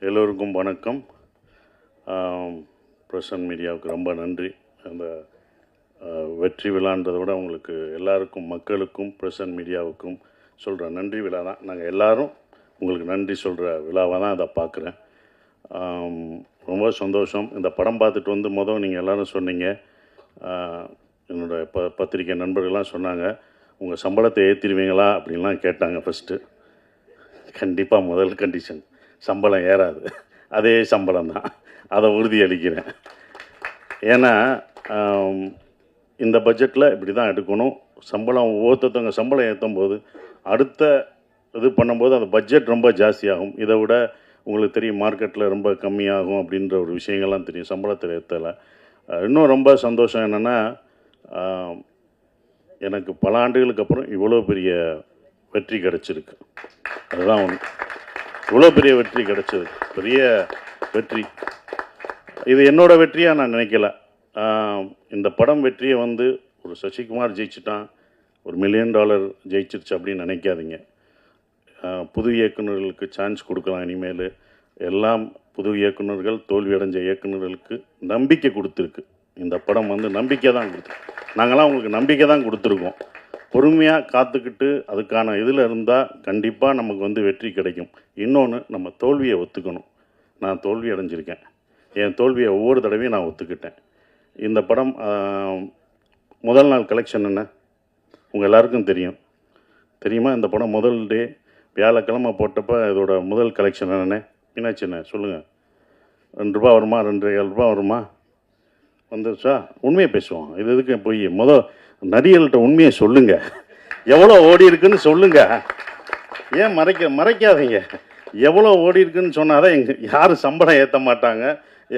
எல்லோருக்கும் வணக்கம். பிரசன்ட் மீடியாவுக்கு ரொம்ப நன்றி. அந்த வெற்றி விழான்றதை விட உங்களுக்கு எல்லாருக்கும், மக்களுக்கும், பிரசன்ட் மீடியாவுக்கும் சொல்கிற நன்றி விழா தான். நாங்கள் எல்லோரும் உங்களுக்கு நன்றி சொல்கிற விழாவாக தான் அதை பார்க்குறேன். ரொம்ப சந்தோஷம். இந்த படம் பார்த்துட்டு வந்து நீங்கள் எல்லோரும் சொன்னீங்க, என்னோடய பத்திரிக்கை நண்பர்கள்லாம் சொன்னாங்க, உங்கள் சம்பளத்தை ஏற்றிடுவீங்களா அப்படின்லாம் கேட்டாங்க. ஃபஸ்ட்டு கண்டிப்பாக முதல் கண்டிஷன் சம்பளம் ஏறாது, அதே சம்பளம் தான், அதை உறுதியளிக்கிறேன். ஏன்னா இந்த பட்ஜெட்டில் இப்படி தான் எடுக்கணும். சம்பளம் ஒவ்வொருத்தவங்க சம்பளம் ஏற்றும் போது அடுத்த இது பண்ணும்போது அந்த பட்ஜெட் ரொம்ப ஜாஸ்தியாகும். இதை விட உங்களுக்கு தெரியும், மார்க்கெட்டில் ரொம்ப கம்மியாகும் அப்படின்ற ஒரு விஷயங்கள்லாம் தெரியும் சம்பளத்தில் ஏற்றலை. இன்னும் ரொம்ப சந்தோஷம் என்னென்னா, எனக்கு பல ஆண்டுகளுக்கு அப்புறம் இவ்வளோ பெரிய வெற்றி கிடச்சிருக்கு. அதுதான் ஒன்று. இவ்வளோ பெரிய வெற்றி கிடச்சது, பெரிய வெற்றி. இது என்னோடய வெற்றியாக நான் நினைக்கல. இந்த படம் வெற்றியை வந்து ஒரு சசிகுமார் ஜெயிச்சிட்டான், ஒரு $1 மில்லியன் ஜெயிச்சிருச்சு அப்படின்னு நினைக்காதீங்க. புது இயக்குநர்களுக்கு சான்ஸ் கொடுக்கலாம். இனிமேல் எல்லாம் புது இயக்குநர்கள், தோல்வி அடைஞ்ச இயக்குநர்களுக்கு நம்பிக்கை கொடுத்துருக்கு. இந்த படம் வந்து நம்பிக்கை தான் கொடுத்துருக்கு. நாங்களாம் உங்களுக்கு நம்பிக்கை தான் கொடுத்துருக்கோம். பொறுமையாக காத்துக்கிட்டு அதுக்கான இதில் இருந்தால் கண்டிப்பாக நமக்கு வந்து வெற்றி கிடைக்கும். இன்னொன்று, நம்ம தோல்வியை ஒத்துக்கணும். நான் தோல்வி அடைஞ்சிருக்கேன். என் தோல்வியை ஒவ்வொரு தடவையும் நான் ஒத்துக்கிட்டேன். இந்த படம் முதல் நாள் கலெக்ஷன் என்ன உங்கள் எல்லாருக்கும் தெரியுமா? இந்த படம் முதல் டே வியாழக்கிழமை போட்டப்போ இதோட முதல் கலெக்ஷன் என்னென்ன மீனாட்சி என்ன சொல்லுங்கள்? ₹2 வருமா, ₹2.25 வருமா? வந்துருச்சா? உண்மையை பேசுவோம். இது எதுக்கு போய் நடிகர்கள்ட்ட உண்மையை சொல்லுங்கள். எவ்வளோ ஓடி இருக்குன்னு சொல்லுங்கள். ஏன் மறைக்காதீங்க. எவ்வளோ ஓடி இருக்குன்னு சொன்னால் தான் யாரும் சம்பளம் ஏற்ற மாட்டாங்க,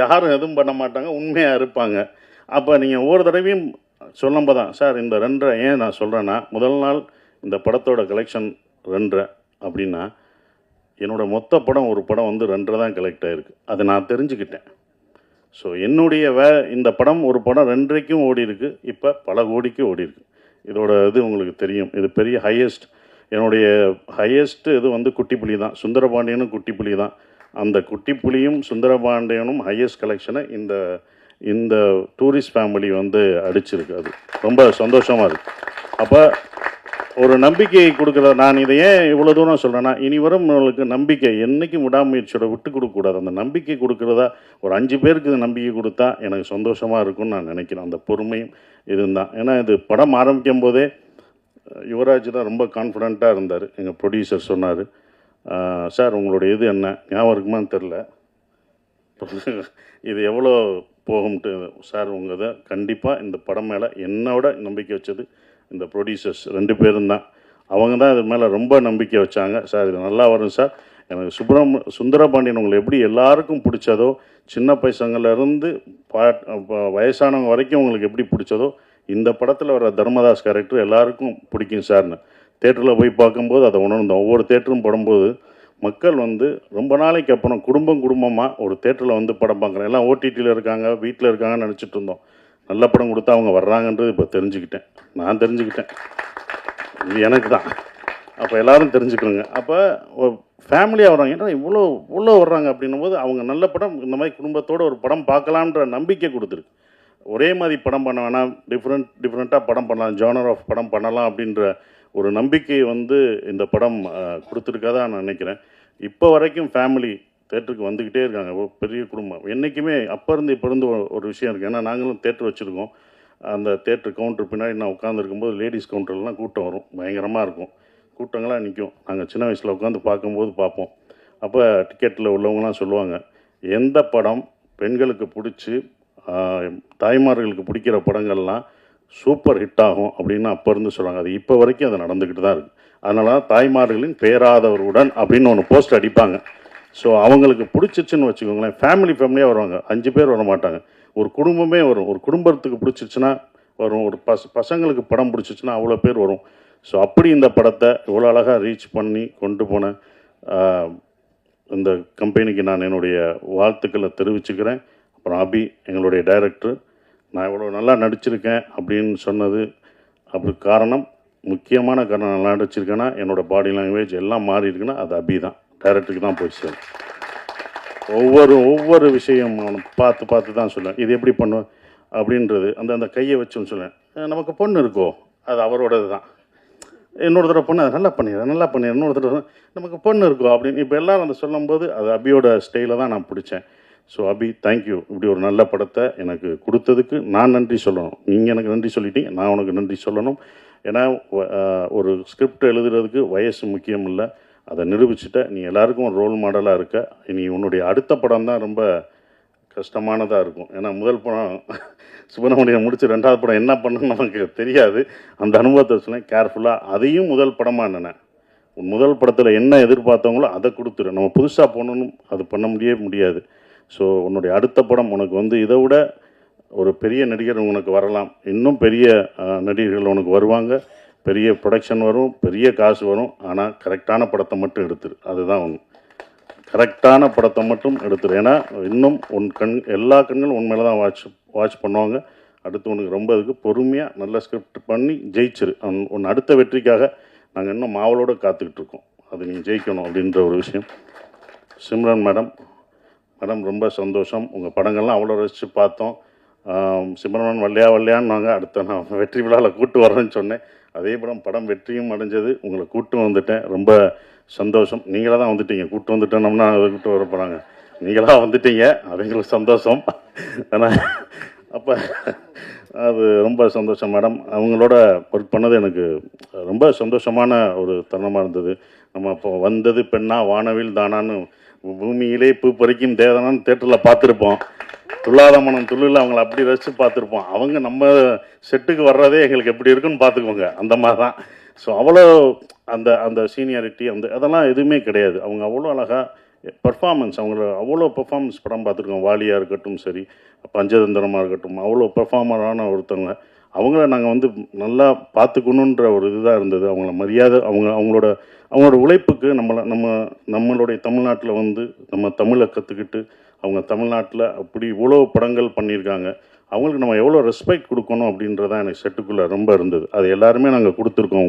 யாரும் எதுவும் பண்ண மாட்டாங்க, உண்மையாக இருப்பாங்க. அப்போ நீங்கள் ஒவ்வொரு தடவையும் சொல்லும்போது தான், சார் இந்த 2.5 ஏன் நான் சொல்கிறேன்னா, முதல் நாள் இந்த படத்தோட கலெக்ஷன் 2.5 அப்படின்னா, என்னோடய மொத்த படம் ஒரு படம் வந்து 2.5 தான் கலெக்ட் ஆகிருக்கு. அதை நான் தெரிஞ்சுக்கிட்டேன். ஸோ என்னுடைய இந்த படம் ஒரு படம் 2.5க்கும் ஓடி இருக்குது, இப்போ பல கோடிக்கு ஓடி இருக்குது. இதோட இது உங்களுக்கு தெரியும். இது பெரிய ஹையஸ்ட், என்னுடைய ஹையஸ்ட்டு இது வந்து குட்டிப்புலி தான். சுந்தரபாண்டியனும் குட்டிப்புலி தான். அந்த குட்டிப்புலியும் சுந்தரபாண்டியனும் ஹையஸ்ட் கலெக்ஷனை இந்த டூரிஸ்ட் ஃபேமிலி வந்து அடிச்சிருக்கு. அது ரொம்ப சந்தோஷமாக இருக்குது. அப்போ ஒரு நம்பிக்கையை கொடுக்குற, நான் இதை ஏன் இவ்வளோ தூரம் சொல்கிறேன்னா, இனி வரும் நம்மளுக்கு நம்பிக்கை என்றைக்கும் விடாமுயற்சியோட விட்டு கொடுக்கக்கூடாது. அந்த நம்பிக்கை கொடுக்குறதா ஒரு 5 பேருக்கு இது நம்பிக்கை கொடுத்தா எனக்கு சந்தோஷமாக இருக்கும்னு நான் நினைக்கிறேன். அந்த பொறுமையும் இதுதான். ஏன்னா இது படம் ஆரம்பிக்கும் போதே யுவராஜ் தான் ரொம்ப கான்ஃபிடெண்ட்டாக இருந்தார். எங்கள் ப்ரொடியூசர் சொன்னார், சார் உங்களுடைய இது என்ன ஞாபகம் இருக்குமான்னு தெரில, இது எவ்வளோ போகும்ட்டு. சார் உங்கள் இதை கண்டிப்பாக இந்த படம் மேலே என்னோட நம்பிக்கை வச்சது இந்த ப்ரொடியூசர்ஸ் 2 பேரும் தான். அவங்க தான் இது மேலே ரொம்ப நம்பிக்கை வச்சாங்க. சார் இது நல்லா வரும் சார். எனக்கு சுந்தரபாண்டியன் உங்களை எப்படி எல்லாருக்கும் பிடிச்சதோ, சின்ன பசங்கள்லேருந்து வயசானவங்க வரைக்கும் உங்களுக்கு எப்படி பிடிச்சதோ, இந்த படத்தில் வர தர்மதாஸ் கேரக்டர் எல்லாருக்கும் பிடிக்கும் சார்னு தேட்டரில் போய் பார்க்கும்போது அதை உணர்ந்தோம். ஒவ்வொரு தேட்டரும் படும்போது மக்கள் வந்து ரொம்ப நாளைக்கு அப்புறம் குடும்பமாக ஒரு தேட்டரில் வந்து படம் பார்க்குறேன். எல்லாம் ஓடிடியில் இருக்காங்க, வீட்டில் இருக்காங்கன்னு நினச்சிட்டு இருந்தோம். நல்ல படம் கொடுத்தா அவங்க வர்றாங்கன்றது இப்போ தெரிஞ்சுக்கிட்டேன். நான் தெரிஞ்சுக்கிட்டேன், இது எனக்கு தான். அப்போ எல்லோரும் தெரிஞ்சுக்கணுங்க. அப்போ ஃபேமிலியாக வர்றாங்க, ஏன்னா இவ்வளோ வர்றாங்க அப்படின்னும் போது அவங்க நல்ல படம் இந்த மாதிரி குடும்பத்தோடு ஒரு படம் பார்க்கலான்ற நம்பிக்கை கொடுத்துருக்கு. ஒரே மாதிரி படம் பண்ண வேணாம், டிஃப்ரெண்ட்டாக படம் பண்ணலாம், ஜானர் ஆஃப் படம் பண்ணலாம் அப்படின்ற ஒரு நம்பிக்கை வந்து இந்த படம் கொடுத்துருக்காதான் நான் நினைக்கிறேன். இப்போ வரைக்கும் ஃபேமிலி தேட்டருக்கு வந்துக்கிட்டே இருக்காங்க. பெரிய குடும்பம் என்றைக்குமே அப்போ இருந்து இப்போ இருந்து ஒரு விஷயம் இருக்குது. ஏன்னா நாங்களும் தேட்டர் வச்சுருக்கோம். அந்த தேட்டர் கவுண்டர் பின்னாடி நான் உட்காந்துருக்கும்போது லேடிஸ் கவுண்டர்லாம் கூட்டம் வரும், பயங்கரமாக இருக்கும், கூட்டங்களாக நிற்கும். நாங்கள் சின்ன வயசில் உட்காந்து பார்க்கும்போது பார்ப்போம். அப்போ டிக்கெட்டில் உள்ளவங்களாம் சொல்லுவாங்க, எந்த படம் பெண்களுக்கு பிடிச்சி தாய்மார்களுக்கு பிடிக்கிற படங்கள்லாம் சூப்பர் ஹிட் ஆகும் அப்படின்னு அப்போ இருந்து சொல்கிறாங்க. அது இப்போ வரைக்கும் அது நடந்துக்கிட்டு தான் இருக்குது. அதனால தான் தாய்மார்களின் பேராதவருடன் அப்படின்னு ஒன்று போஸ்ட் அடிப்பாங்க. ஸோ அவங்களுக்கு பிடிச்சிச்சுன்னு வச்சுக்கோங்களேன், ஃபேமிலியாக வருவாங்க. 5 பேர் வர மாட்டாங்க, ஒரு குடும்பமே வரும். ஒரு குடும்பத்துக்கு பிடிச்சிச்சுன்னா வரும், ஒரு பசங்களுக்கு படம் பிடிச்சிச்சுன்னா அவ்வளோ பேர் வரும். ஸோ அப்படி இந்த படத்தை இவ்வளோ அழகாக ரீச் பண்ணி கொண்டு போன இந்த கம்பெனிக்கு நான் என்னுடைய வாழ்த்துக்களை தெரிவிச்சுக்கிறேன். அப்புறம் அபி எங்களுடைய டைரக்டர், நான் இவ்வளோ நல்லா நடிச்சிருக்கேன் அப்படின்னு சொன்னது அப்படி முக்கியமான காரணம் நல்லா நடிச்சிருக்கேன்னா என்னோடய பாடி லாங்குவேஜ் எல்லாம் மாறி இருக்குன்னா அது அபி தான், டைரக்டருக்கு தான் போய் சேரும். ஒவ்வொரு விஷயம் பார்த்து தான் சொல்லுவேன். இது எப்படி பண்ணுவேன் அப்படின்றது அந்த கையை வச்சுன்னு சொல்லுவேன். நமக்கு பொண்ணு இருக்கோ அது அவரோடது தான். இன்னொரு தடவை பொண்ணு அதை நல்லா பண்ணிடுறேன் இன்னொரு தடவை நமக்கு பொண்ணு இருக்கோ அப்படின்னு இப்போ எல்லோரும் அதை சொல்லும்போது அது அபியோட ஸ்டைலை தான் நான் பிடிச்சேன். ஸோ அபி, தேங்க்யூ. இப்படி ஒரு நல்ல படத்தை எனக்கு கொடுத்ததுக்கு நான் நன்றி சொல்லணும். நீங்கள் எனக்கு நன்றி சொல்லிட்டீங்க, நான் உனக்கு நன்றி சொல்லணும். ஏன்னா ஒரு ஸ்கிரிப்ட் எழுதுறதுக்கு வயசு முக்கியம் இல்லை, அதை நிரூபிச்சுட்ட. நீ எல்லாருக்கும் ஒரு ரோல் மாடலாக இருக்க. இனி உன்னுடைய அடுத்த படம் தான் ரொம்ப கஷ்டமானதாக இருக்கும். ஏன்னா முதல் படம் சுப்பிரமணியம் முடித்து 2வது படம் என்ன பண்ணணும்னு நமக்கு தெரியாது. அந்த அனுபவத்தை சொன்னேன் கேர்ஃபுல்லாக. அதையும் முதல் படமாக நினேன். முதல் படத்தில் என்ன எதிர்பார்த்தவங்களோ அதை கொடுத்துரு. நம்ம புதுசாக போகணுன்னு அது பண்ண முடியாது. ஸோ உன்னுடைய அடுத்த படம் உனக்கு இதை விட ஒரு பெரிய நடிகர் உனக்கு வரலாம். இன்னும் பெரிய நடிகர்கள் உனக்கு வருவாங்க. பெரிய ப்ரொடக்ஷன் வரும், பெரிய காசு வரும். ஆனால் கரெக்டான படத்தை மட்டும் எடுத்துரு. அதுதான் ஒன்று. கரெக்டான படத்தை மட்டும் எடுத்துரு. ஏன்னா இன்னும் எல்லா கண்களும் உன் மேலே தான் வாட்ச் பண்ணுவாங்க. அடுத்து உனக்கு ரொம்ப இதுக்கு பொறுமையாக நல்ல ஸ்கிரிப்ட் பண்ணி ஜெயிச்சிரு. உன் அடுத்த வெற்றிக்காக நாங்கள் இன்னும் மாவளோடு காத்துக்கிட்டு இருக்கோம். அது நீங்கள் ஜெயிக்கணும் அப்படின்ற ஒரு விஷயம். சிம்ரன் மேடம் ரொம்ப சந்தோஷம். உங்கள் படங்கள்லாம் அவ்வளோ ரசித்து பார்த்தோம். சிம்ரன் வல்லையான்னு நாங்கள் அடுத்த நான் வெற்றி விழாவில் கூட்டு வரேன்னு சொன்னேன். அதே படம் வெற்றியும் அடைஞ்சது. உங்களை கூட்டு வந்துட்டேன். ரொம்ப சந்தோஷம். நீங்களாக தான் வந்துட்டீங்க. கூட்டு வந்துட்டோம்னா அதை கூட்டு வர போகிறாங்க. நீங்களாக வந்துட்டீங்க, அது எங்களுக்கு சந்தோஷம். ஆனால் அப்போ அது ரொம்ப சந்தோஷம் மேடம். அவங்களோட ஒர்க் பண்ணது எனக்கு ரொம்ப சந்தோஷமான ஒரு தருணமாக இருந்தது. நம்ம இப்போ வந்தது பெண்ணா வானவில் தானான்னு பூமியிலே பூ பறிக்கும் தேவதானான்னு தேட்டரில் பார்த்துருப்போம். துள்ளாத மனம் துள்ளில் அவங்கள அப்படி ரசித்து பார்த்துருப்போம். அவங்க நம்ம செட்டுக்கு வர்றதே எங்களுக்கு எப்படி இருக்குன்னு பார்த்துக்குவோங்க. அந்த மாதிரி தான். ஸோ அவ்வளோ அந்த சீனியாரிட்டி அதெல்லாம் எதுவுமே கிடையாது. அவங்க அவ்வளோ அழகாக பர்ஃபார்மன்ஸ், அவ்வளோ பர்ஃபார்மன்ஸ் படம் பார்த்துருக்கோம். வாலியாக இருக்கட்டும், சரி பஞ்சதந்திரமாக இருக்கட்டும், அவ்வளோ பர்ஃபார்மரான ஒருத்தவங்க. அவங்கள நாங்கள் நல்லா பார்த்துக்கணுன்ற ஒரு இதுதான் இருந்தது. அவங்கள மரியாதை, அவங்களோட உழைப்புக்கு நம்மளுடைய தமிழ்நாட்டில் நம்ம தமிழை கற்றுக்கிட்டு அவங்க தமிழ்நாட்டில் அப்படி இவ்வளோ படங்கள் பண்ணியிருக்காங்க. அவங்களுக்கு நம்ம எவ்வளோ ரெஸ்பெக்ட் கொடுக்கணும் அப்படின்றதான் எனக்கு செட்டுக்குள்ளே ரொம்ப இருந்தது. அது எல்லாருமே நாங்கள் கொடுத்துருக்கோம்.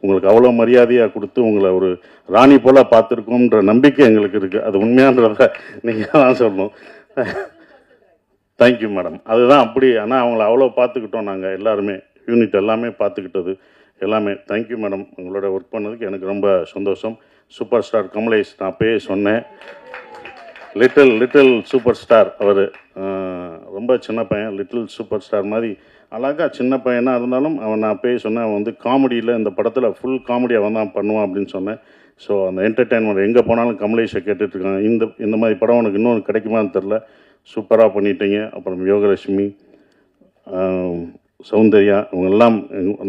உங்களுக்கு அவ்வளோ மரியாதையாக கொடுத்து உங்களை ஒரு ராணி போல் பார்த்துருக்கோன்ற நம்பிக்கை எங்களுக்கு இருக்குது. அது உண்மையான்றதை நீங்கள் தான் சொல்லணும். Thank you madam. அதுதான் அப்படி. ஆனால் அவங்கள அவ்வளோ பார்த்துக்கிட்டோம் நாங்கள் எல்லாருமே. யூனிட் எல்லாமே பார்த்துக்கிட்டது எல்லாமே. Thank you madam. உங்களோட ஒர்க் பண்ணதுக்கு எனக்கு ரொம்ப சந்தோஷம். சூப்பர் ஸ்டார் கமலேஷ், நான் அப்பயே சொன்னேன், லிட்டில் சூப்பர் ஸ்டார். அவர் ரொம்ப சின்ன பையன், லிட்டில் சூப்பர் ஸ்டார் மாதிரி அழகாக சின்ன பையனாக இருந்தாலும் நான் அப்பயே சொன்னேன், அவன் காமெடியில் இந்த படத்தில் ஃபுல் காமெடி அவன் தான் பண்ணுவான் அப்படின்னு சொன்னேன். ஸோ அந்த என்டர்டெயின்மெண்ட் எங்கே போனாலும் கமலேஷை கேட்டுட்ருக்காங்க. இந்த மாதிரி படம் உனக்கு இன்னொன்று கிடைக்குமான்னு தெரில. சூப்பராக பண்ணிட்டீங்க. அப்புறம் யோகலட்சுமி, சௌந்தர்யா, இவங்கெல்லாம்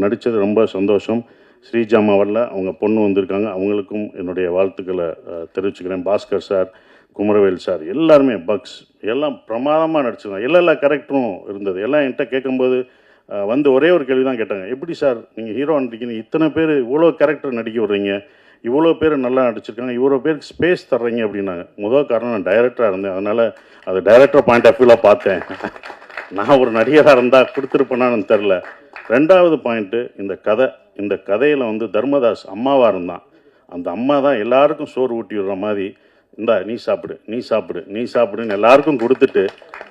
நடித்தது ரொம்ப சந்தோஷம். ஸ்ரீஜாமா வரல, அவங்க பொண்ணு வந்திருக்காங்க. அவங்களுக்கும் என்னுடைய வாழ்த்துக்களை தெரிவிச்சுக்கிறேன். பாஸ்கர் சார், குமரவேல் சார், எல்லாருமே பக்ஸ் எல்லாம் பிரமாதமாக நடிச்சிருந்தாங்க. எல்லா கேரக்டரும் இருந்தது. எல்லாம் என்கிட்ட கேட்கும்போது ஒரே ஒரு கேள்வி தான் கேட்டாங்க, எப்படி சார் நீங்கள் ஹீரோ நடிக்கிறீங்க, இத்தனை பேர் இவ்வளோ கேரக்டர் நடிக்க விட்றீங்க, இவ்வளோ பேர் நல்லா நடிச்சிருக்காங்க, இவ்வளோ பேருக்கு ஸ்பேஸ் தர்றீங்க அப்படின்னாங்க. முதல் காரணம் நான் டைரக்டராக இருந்தேன். அதனால் அது டைரக்டர் பாயிண்ட் ஆஃப் வியூவில் பார்த்தேன். நான் ஒரு நடிகராக இருந்தால் கொடுத்துருப்பேனான்னு தெரில. 2வது பாயிண்ட்டு, இந்த கதையில் தர்மதாஸ் அம்மாவாக இருந்தான். அந்த அம்மா தான் எல்லாருக்கும் சோறு ஊட்டி விடுற மாதிரி, இந்தா நீ சாப்பிடுன்னு எல்லாருக்கும் கொடுத்துட்டு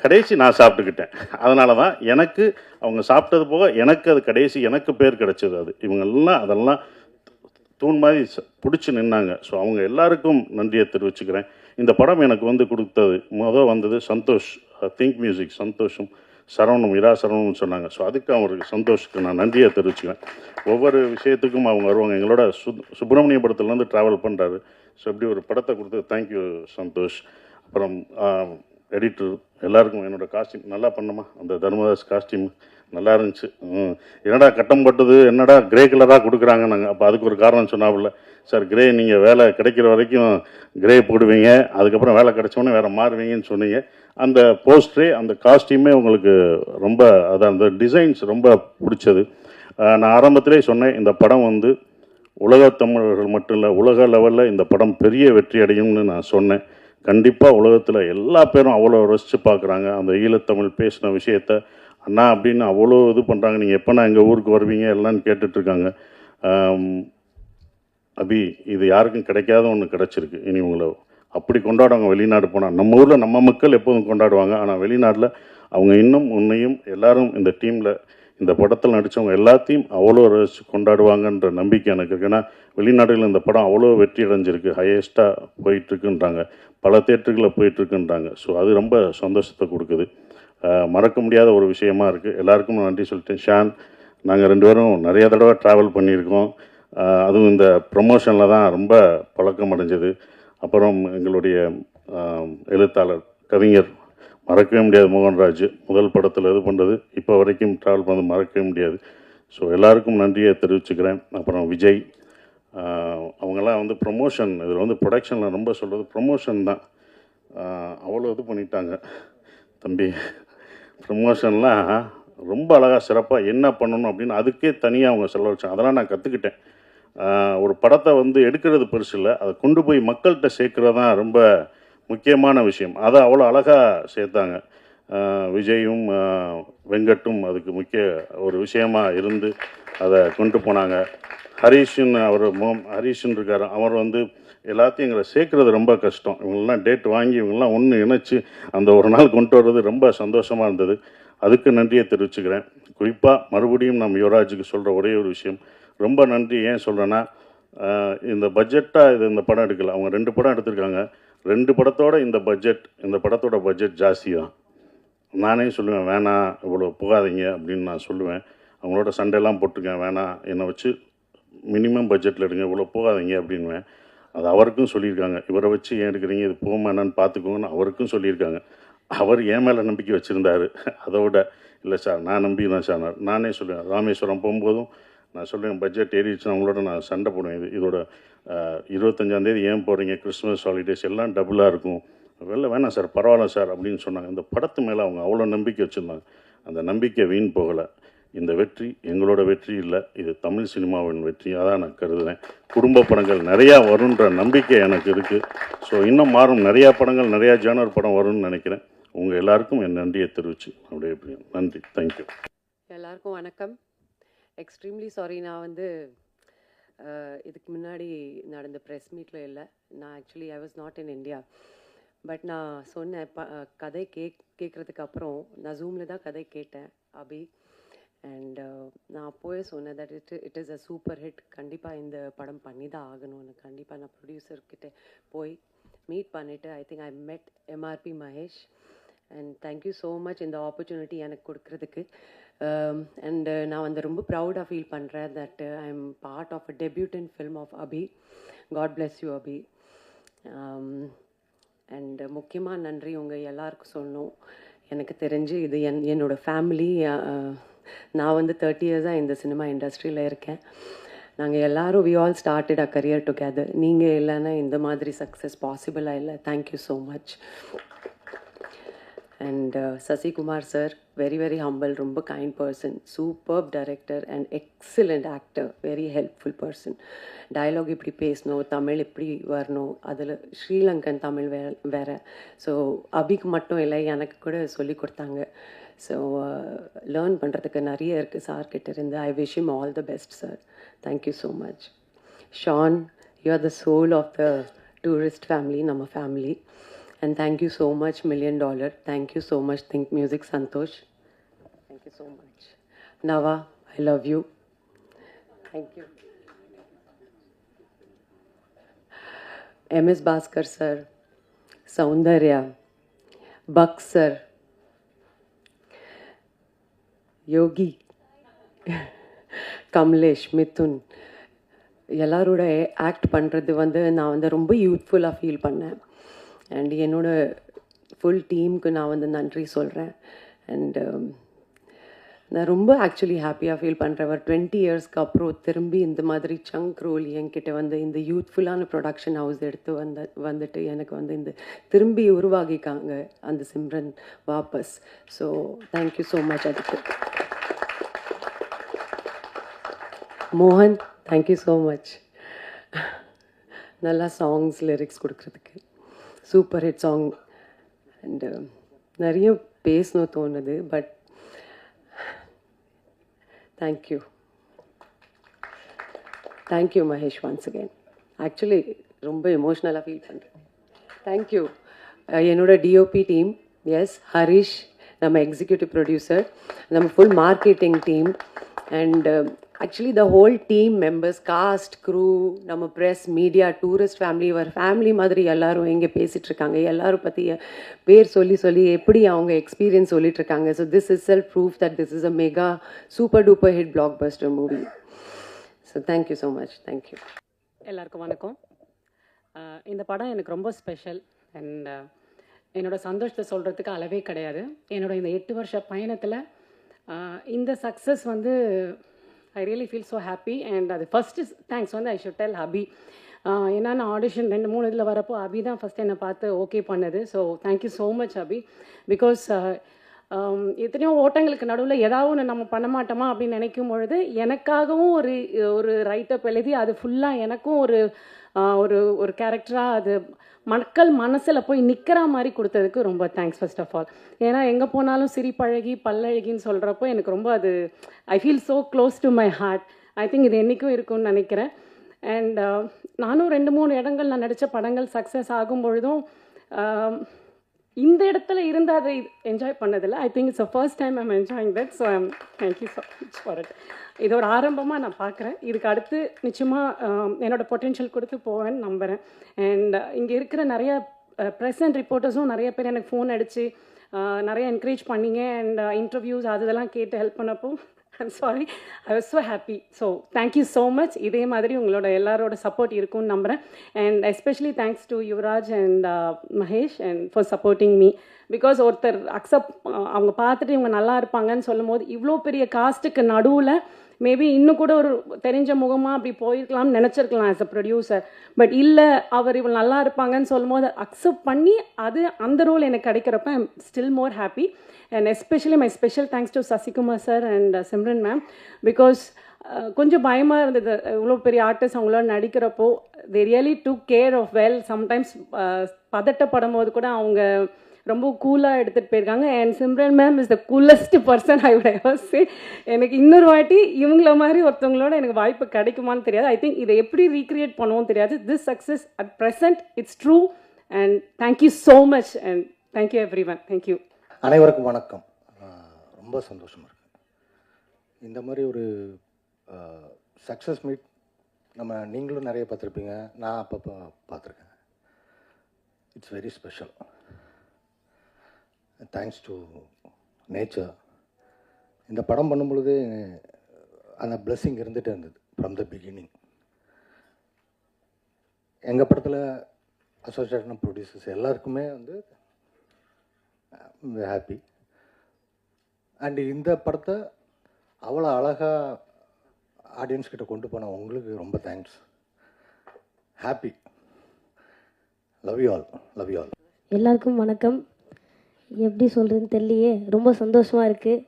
கடைசி நான் சாப்பிட்டுக்கிட்டேன். அதனால தான் எனக்கு அவங்க சாப்பிட்டது போக எனக்கு அது கடைசி எனக்கு பேர் கிடச்சிது. இவங்கெல்லாம் அதெல்லாம் தூண் மாதிரி பிடிச்சி நின்னாங்க. ஸோ அவங்க எல்லாருக்கும் நன்றியை தெரிவிச்சுக்கிறேன். இந்த படம் எனக்கு கொடுத்தது வந்தது சந்தோஷ், திங்க் மியூசிக் சந்தோஷம், சரவணம், இரா சரவணம்னு சொன்னாங்க. ஸோ அதுக்கு அவருக்கு சந்தோஷத்துக்கு நான் நன்றியை தெரிவிச்சுக்கிறேன். ஒவ்வொரு விஷயத்துக்கும் அவங்க வருவாங்க. எங்களோட சுப்பிரமணிய படத்துலேருந்து ட்ராவல் பண்ணுறாரு. ஸோ இப்படி ஒரு படத்தை கொடுத்து தேங்க்யூ சந்தோஷ். அப்புறம் எடிட்டர் எல்லாருக்கும் என்னோடய காஸ்டியூம் நல்லா பண்ணமா, அந்த தர்மதாஸ் காஸ்டியூம் நல்லா இருந்துச்சு. என்னடா கட்டம் பட்டது, என்னடா கிரே கலராக கொடுக்குறாங்க நாங்கள். அப்போ அதுக்கு ஒரு காரணம் சொன்னாப்புல, சார் கிரே நீங்கள் வேலை கிடைக்கிற வரைக்கும் கிரே போடுவீங்க, அதுக்கப்புறம் வேலை கிடைச்சோன்னே வேறு மாறுவீங்கன்னு சொன்னீங்க. அந்த போஸ்டரே அந்த காஸ்டியூமே உங்களுக்கு ரொம்ப அந்த டிசைன்ஸ் ரொம்ப பிடிச்சது. நான் ஆரம்பத்திலே சொன்னேன், இந்த படம் உலகத் தமிழர்கள் மட்டும் இல்லை, உலக லெவலில் இந்த படம் பெரிய வெற்றி அடையும்னு நான் சொன்னேன். கண்டிப்பாக உலகத்தில் எல்லா பேரும் அவ்வளோ ரசித்து பார்க்குறாங்க. அந்த ஈழத்தமிழ் பேசின விஷயத்த அண்ணா அப்படின்னு அவ்வளோ இது பண்ணுறாங்க. நீங்கள் எப்போ நான் எங்கள் ஊருக்கு வருவீங்க எல்லான்னு கேட்டுட்ருக்காங்க. அபி, இது யாருக்கும் கிடைக்காத ஒன்று கிடச்சிருக்கு. இனி உங்களை அப்படி கொண்டாடுவாங்க வெளிநாடு போனால். நம்ம ஊரில் நம்ம மக்கள் எப்போதும் கொண்டாடுவாங்க, ஆனால் வெளிநாட்டில் அவங்க இன்னும் உன்னையும் எல்லாரும் இந்த டீமில் இந்த படத்தில் நடித்தவங்க எல்லாத்தையும் அவ்வளோ ரசித்து கொண்டாடுவாங்கன்ற நம்பிக்கை எனக்கு இருக்குது. ஏன்னா வெளிநாடுகளில் இந்த படம் அவ்வளோ வெற்றி அடைஞ்சிருக்கு, ஹையஸ்ட்டாக போயிட்டுருக்குன்றாங்க, பல தேட்டர்களில் போயிட்டுருக்குன்றாங்க. ஸோ அது ரொம்ப சந்தோஷத்தை கொடுக்குது, மறக்க முடியாத ஒரு விஷயமா இருக்குது. எல்லாருக்கும் நன்றி சொல்லிட்டேன். ஷான், நாங்கள் 2 பேரும் நிறைய தடவை ட்ராவல் பண்ணியிருக்கோம். அதுவும் இந்த ப்ரமோஷனில் தான் ரொம்ப பழக்கம் அடைஞ்சது. அப்புறம் எங்களுடைய எழுத்தாளர், கவிஞர், மறக்கவே முடியாது மோகன்ராஜ், முதல் படத்தில் இது பண்ணுறது இப்போ வரைக்கும் ட்ராவல் பண்ணது மறக்கவே முடியாது. ஸோ எல்லாருக்கும் நன்றியை தெரிவிச்சுக்கிறேன். அப்புறம் விஜய், அவங்கெல்லாம் வந்து ப்ரொமோஷன், இதில் வந்து ப்ரொடக்ஷனில் ரொம்ப சொல்கிறது ப்ரொமோஷன் தான். அவ்வளோ இது பண்ணிட்டாங்க தம்பி. ப்ரொமோஷன்லாம் ரொம்ப அழகாக சிறப்பாக என்ன பண்ணணும் அப்படின்னு அதுக்கே தனியாக அவங்க செலவழிச்சாங்க. அதெல்லாம் நான் கற்றுக்கிட்டேன். ஒரு படத்தை வந்து எடுக்கிறது பெருசு இல்லை, அதை கொண்டு போய் மக்கள்கிட்ட சேர்க்குறது தான் ரொம்ப முக்கியமான விஷயம். அதை அவ்வளோ அழகாக சேர்த்தாங்க. விஜயும் வெங்கட்டும் அதுக்கு முக்கிய ஒரு விஷயமாக இருந்து அதை கொண்டு போனாங்க. ஹரீஷன், ஹரீஷன் இருக்கார், அவர் வந்து எல்லாத்தையும் எங்களை சேர்க்குறது ரொம்ப கஷ்டம். இவங்கெல்லாம் டேட் வாங்கி இவங்கெல்லாம் ஒன்று இணைச்சி அந்த ஒரு நாள் கொண்டு வர்றது ரொம்ப சந்தோஷமாக இருந்தது. அதுக்கு நன்றியை தெரிவிச்சுக்கிறேன். குறிப்பாக மறுபடியும் நம்ம யுவராஜுக்கு சொல்கிற ஒரே ஒரு விஷயம், ரொம்ப நன்றி. ஏன் சொல்கிறேன்னா, இந்த பட்ஜெட்டாக இது இந்த படம் எடுக்கலை, அவங்க 2 படம் எடுத்திருக்காங்க. 2 படத்தோட இந்த படத்தோட பட்ஜெட் ஜாஸ்தி தான். நானே சொல்லுவேன், வேணாம் இவ்வளோ போகாதீங்க அப்படின்னு நான் சொல்லுவேன். அவங்களோட சண்டைலாம் போட்டிருக்கேன், வேணாம் என்னை வச்சு மினிமம் பட்ஜெட்டில் எடுங்க, இவ்வளோ போகாதீங்க அப்படின்வேன். அது அவருக்கும் சொல்லியிருக்காங்க, இவரை வச்சு ஏன் எடுக்கிறீங்க, இது போகுமா என்னன்னு பார்த்துக்கோங்கன்னு அவருக்கும் சொல்லியிருக்காங்க. அவர் என் மேலே நம்பிக்கை வச்சுருந்தார். அதோட இல்லை சார் நான் நம்பிதான் சார். நானே சொல்லுவேன், ராமேஸ்வரம் போகும்போதும் நான் சொல்லுவேன், பட்ஜெட் ஏறிடுச்சுன்னா அவங்களோட நான் சண்டை போடுவேன். இதோட 25ஆம் தேதி ஏன் போகிறீங்க, கிறிஸ்மஸ் ஹாலிடேஸ் எல்லாம் டபுளாக இருக்கும், வெளில வேணாம் சார், பரவாயில்ல சார் அப்படின்னு சொன்னாங்க. இந்த படத்து மேலே அவங்க அவ்வளோ நம்பிக்கை வச்சுருந்தாங்க. அந்த நம்பிக்கை வீண் போகலை. இந்த வெற்றி எங்களோட வெற்றி இல்லை, இது தமிழ் சினிமாவின் வெற்றியாக தான் நான் கருதுகிறேன். குடும்ப படங்கள் நிறையா வருன்ற நம்பிக்கை எனக்கு இருக்குது. ஸோ இன்னும் மாறும், நிறையா படங்கள், நிறையா ஜானர் படம் வரும்னு நினைக்கிறேன். உங்கள் எல்லாருக்கும் என் நன்றியை தெரிவிச்சு அப்படியே நன்றி. தேங்க்யூ. எல்லாருக்கும் வணக்கம். எக்ஸ்ட்ரீம்லி சாரி, நான் வந்து இதுக்கு முன்னாடி நடந்த ப்ரெஸ் மீட்டில் இல்லை. நான் actually I was not in India. But நான் சொன்னேன், கதை கேட்குறதுக்கு அப்புறம் நான் ஜூமில் தான் கதை கேட்டேன் அபி. அண்ட் நான் அப்போவே சொன்னேன் that it is a super hit, கண்டிப்பாக இந்த படம் பண்ணி தான் ஆகணும்னு. கண்டிப்பாக நான் ப்ரொடியூசர்கிட்ட போய் மீட் பண்ணிவிட்டு ஐ think I met MRP Mahesh. And thank you so much இந்த ஆப்பர்ச்சுனிட்டி எனக்கு கொடுக்குறதுக்கு. அண்ட் நான் வந்து ரொம்ப ப்ரௌடாக ஃபீல் பண்ணுறேன் that I am part of a debutante film of Abhi. God bless you Abhi. And முக்கியமாக நன்றி உங்கள் எல்லாருக்கும் சொல்லணும். எனக்கு தெரிஞ்சு இது என்னோடய ஃபேமிலி. நான் வந்து 30 இயர்ஸாக இந்த சினிமா இண்டஸ்ட்ரியில் இருக்கேன். நாங்கள் எல்லோரும் we all started a career together. நீங்கள் இல்லைன்னா இந்த மாதிரி சக்ஸஸ் பாசிபிளாக இல்லை. Thank you so much. And Sasikumar sir, very very humble, ரொம்ப kind person, superb director and excellent actor, very helpful person. Dialogue இப்படி பேசணும், தமிழ் இப்படி வரணும், அதில் ஸ்ரீலங்கன் தமிழ் வேறு. ஸோ அபிக்கு மட்டும் இல்லை, எனக்கு கூட சொல்லி கொடுத்தாங்க. ஸோ லேர்ன் பண்ணுறதுக்கு நிறைய இருக்குது சார்கிட்ட இருந்து. I wish him all the best sir. Thank you so much. Sean, you are the soul of the tourist family, நம்ம family. And thank you so much, $1 million. Thank you so much, Think Music Santosh. Thank you so much. Nava, I love you. Thank you. MS Bhaskar sir, Soundarya, Buck sir, Yogi, Kamlesh, Mithun. எல்லாரோட act பண்ணுறது வந்து நான் வந்து ரொம்ப யூத்ஃபுல்லாக feel பண்ணேன். And என்னோட full டீமுக்கு நான் வந்து நன்றி சொல்கிறேன். அண்டு நான் ரொம்ப ஆக்சுவலி ஹாப்பியாக ஃபீல் பண்ணுறேன். ஒரு 20 இயர்ஸ்க்கு அப்புறம் திரும்பி இந்த மாதிரி சங்க் ரோல் என்கிட்ட வந்து இந்த யூத்ஃபுல்லான ப்ரொடக்ஷன் ஹவுஸ் எடுத்து வந்துட்டு எனக்கு வந்து இந்த திரும்பி உருவாகிக்காங்க அந்த சிம்ரன் வாபஸ். So thank you so much. அதுக்கு மோகன், தேங்க்யூ ஸோ மச். நல்லா சாங்ஸ் லிரிக்ஸ் கொடுக்குறதுக்கு. Super hit song. அண்டு நிறைய பேசணும் தோணுது, but thank you. Thank you Mahesh once again. Actually ரொம்ப எமோஷ்னலாக ஃபீல் பண்ணுறேன். தேங்க்யூ. என்னோட டிஓபி டீம், எஸ் ஹரிஷ், நம்ம எக்ஸிக்யூட்டிவ் ப்ரொடியூசர், நம்ம full marketing team, and actually the whole team members, cast, crew, நம்ம ப்ரெஸ், மீடியா, டூரிஸ்ட் ஃபேமிலி, ஒரு ஃபேமிலி மாதிரி எல்லாரும் இங்கே பேசிகிட்டு இருக்காங்க. எல்லாரும் பற்றி பேர் சொல்லி சொல்லி எப்படி அவங்க எக்ஸ்பீரியன்ஸ் சொல்லிட்டு இருக்காங்க. So this is self proof that this is a mega super duper hit black Bastar movie. So thank you so much. Thank you. எல்லாருக்கும் வணக்கம். இந்த படம் எனக்கு ரொம்ப ஸ்பெஷல். அண்ட் என்னோடய சந்தோஷத்தை சொல்கிறதுக்கு அளவே கிடையாது. என்னோடய இந்த 8 வருஷ பயணத்தில் இந்த சக்ஸஸ் வந்து I really feel so happy. And அது ஃபஸ்ட்டு தேங்க்ஸ் வந்து ஐ ஷுட் டெல் அபி. ஏன்னா நான் ஆடிஷன் 2-3 இதில் வரப்போ அபி தான் ஃபஸ்ட் என்னை பார்த்து ஓகே பண்ணது. So thank you so much Abhi. Because எத்தனையோ ஓட்டங்களுக்கு நடுவில் ஏதாவது ஒன்று நம்ம பண்ண மாட்டோமா அப்படின்னு நினைக்கும் பொழுது எனக்காகவும் ஒரு ரைட்டப் எழுதி அது ஃபுல்லாக எனக்கும் ஒரு கேரக்டராக அது மக்கள் மனசில் போய் நிற்கிற மாதிரி கொடுத்ததுக்கு ரொம்ப தேங்க்ஸ் ஃபர்ஸ்ட் ஆஃப் ஆல். ஏன்னா எங்கே போனாலும் சிரிப்பழகி பல்லழகின்னு சொல்கிறப்போ எனக்கு ரொம்ப அது I feel so close to my heart. I think இது என்றைக்கும் இருக்கும்னு நினைக்கிறேன். அண்ட் நானும் 2-3 இடங்கள் நான் நடித்த படங்கள் சக்ஸஸ் ஆகும் பொழுதும் இந்த இடத்துல இருந்து அதை என்ஜாய் பண்ணதில்லை. I think it's a first time I'm enjoying that. So I'm thank you so much for it. இதோட ஆரம்பமாக நான் பார்க்குறேன். இதுக்கு அடுத்து நிச்சயமாக என்னோடய பொட்டென்ஷியல் கொடுத்து போவேன்னு நம்புகிறேன். அண்ட் இங்கே இருக்கிற நிறைய ப்ரெஸ் அண்ட் ரிப்போர்ட்டர்ஸும் நிறைய பேர் எனக்கு ஃபோன் அடித்து நிறைய என்கரேஜ் பண்ணிங்க. அண்ட் இன்டர்வியூஸ் அதெல்லாம் கேட்டு ஹெல்ப் பண்ணப்போ I'm sorry, I was so happy. So thank you so much. இதே மாதிரி உங்களோட எல்லாரோட சப்போர்ட் இருக்கும்னு நம்புகிறேன். And especially thanks to Yuvraj and Mahesh and for supporting me. Because ஒருத்தர் அக்செப்ட் அவங்க பார்த்துட்டு இவங்க நல்லா இருப்பாங்கன்னு சொல்லும் போது இவ்வளோ பெரிய காஸ்ட்டுக்கு நடுவில் மேபி இன்னும் கூட ஒரு தெரிஞ்ச முகமாக அப்படி போயிருக்கலாம்னு நினச்சிருக்கலாம் ஆஸ் அ ப்ரொடியூசர். பட் இல்லை, அவர் இவள் நல்லா இருப்பாங்கன்னு சொல்லும் போது அக்செப்ட் பண்ணி அந்த ரோல் எனக்கு கிடைக்கிறப்ப I am still more happy. And especially my special thanks to Sasikumar sir and Simran ma'am. Because கொஞ்சம் பயமாக இருந்தது இவ்வளோ பெரிய ஆர்டிஸ்ட் அவங்களோட நடிக்கிறப்போ. They really took care of well. Sometimes பதட்டப்படும் போது கூட அவங்க ரொம்ப கூலாக எடுத்துகிட்டு போயிருக்காங்க. And Simran ma'am is the coolest person I would ever say. எனக்கு இன்னொரு வாட்டி இவங்கள மாதிரி ஒருத்தவங்களோட எனக்கு வாய்ப்பு கிடைக்குமான்னு தெரியாது. ஐ திங்க் இதை எப்படி ரீக்ரியேட் பண்ணுவோம் தெரியாது. This success at present it's true. And thank you so much. And thank you every one. Thank you. அனைவருக்கும் வணக்கம். ரொம்ப சந்தோஷமாக இருக்கு. இந்த மாதிரி ஒரு சக்ஸஸ் மீட் நீங்களும் நிறைய பார்த்துருப்பீங்க, நான் அப்பப்போ பார்த்துருக்கேன். It's very special. Thanks to nature. இந்த படம் பண்ணும் பொழுது அந்த பிளெஸ்ஸிங் இருந்துகிட்டே இருந்தது ஃப்ரம் த பிகினிங். எங்கள் படத்தில் அசோசியேஷன் ஆஃப் ப்ரொடியூசர்ஸ் எல்லாருக்குமே வந்து ஹாப்பி. அண்டு இந்த படத்தை அவ்வளோ அழகாக ஆடியன்ஸ் கிட்ட கொண்டு போன உங்களுக்கு ரொம்ப thanks. Happy. Love you all. Love you all. எல்லாருக்கும் வணக்கம். எப்படி சொல்கிறதுன்னு தெரியலையே, ரொம்ப சந்தோஷமாக இருக்குது.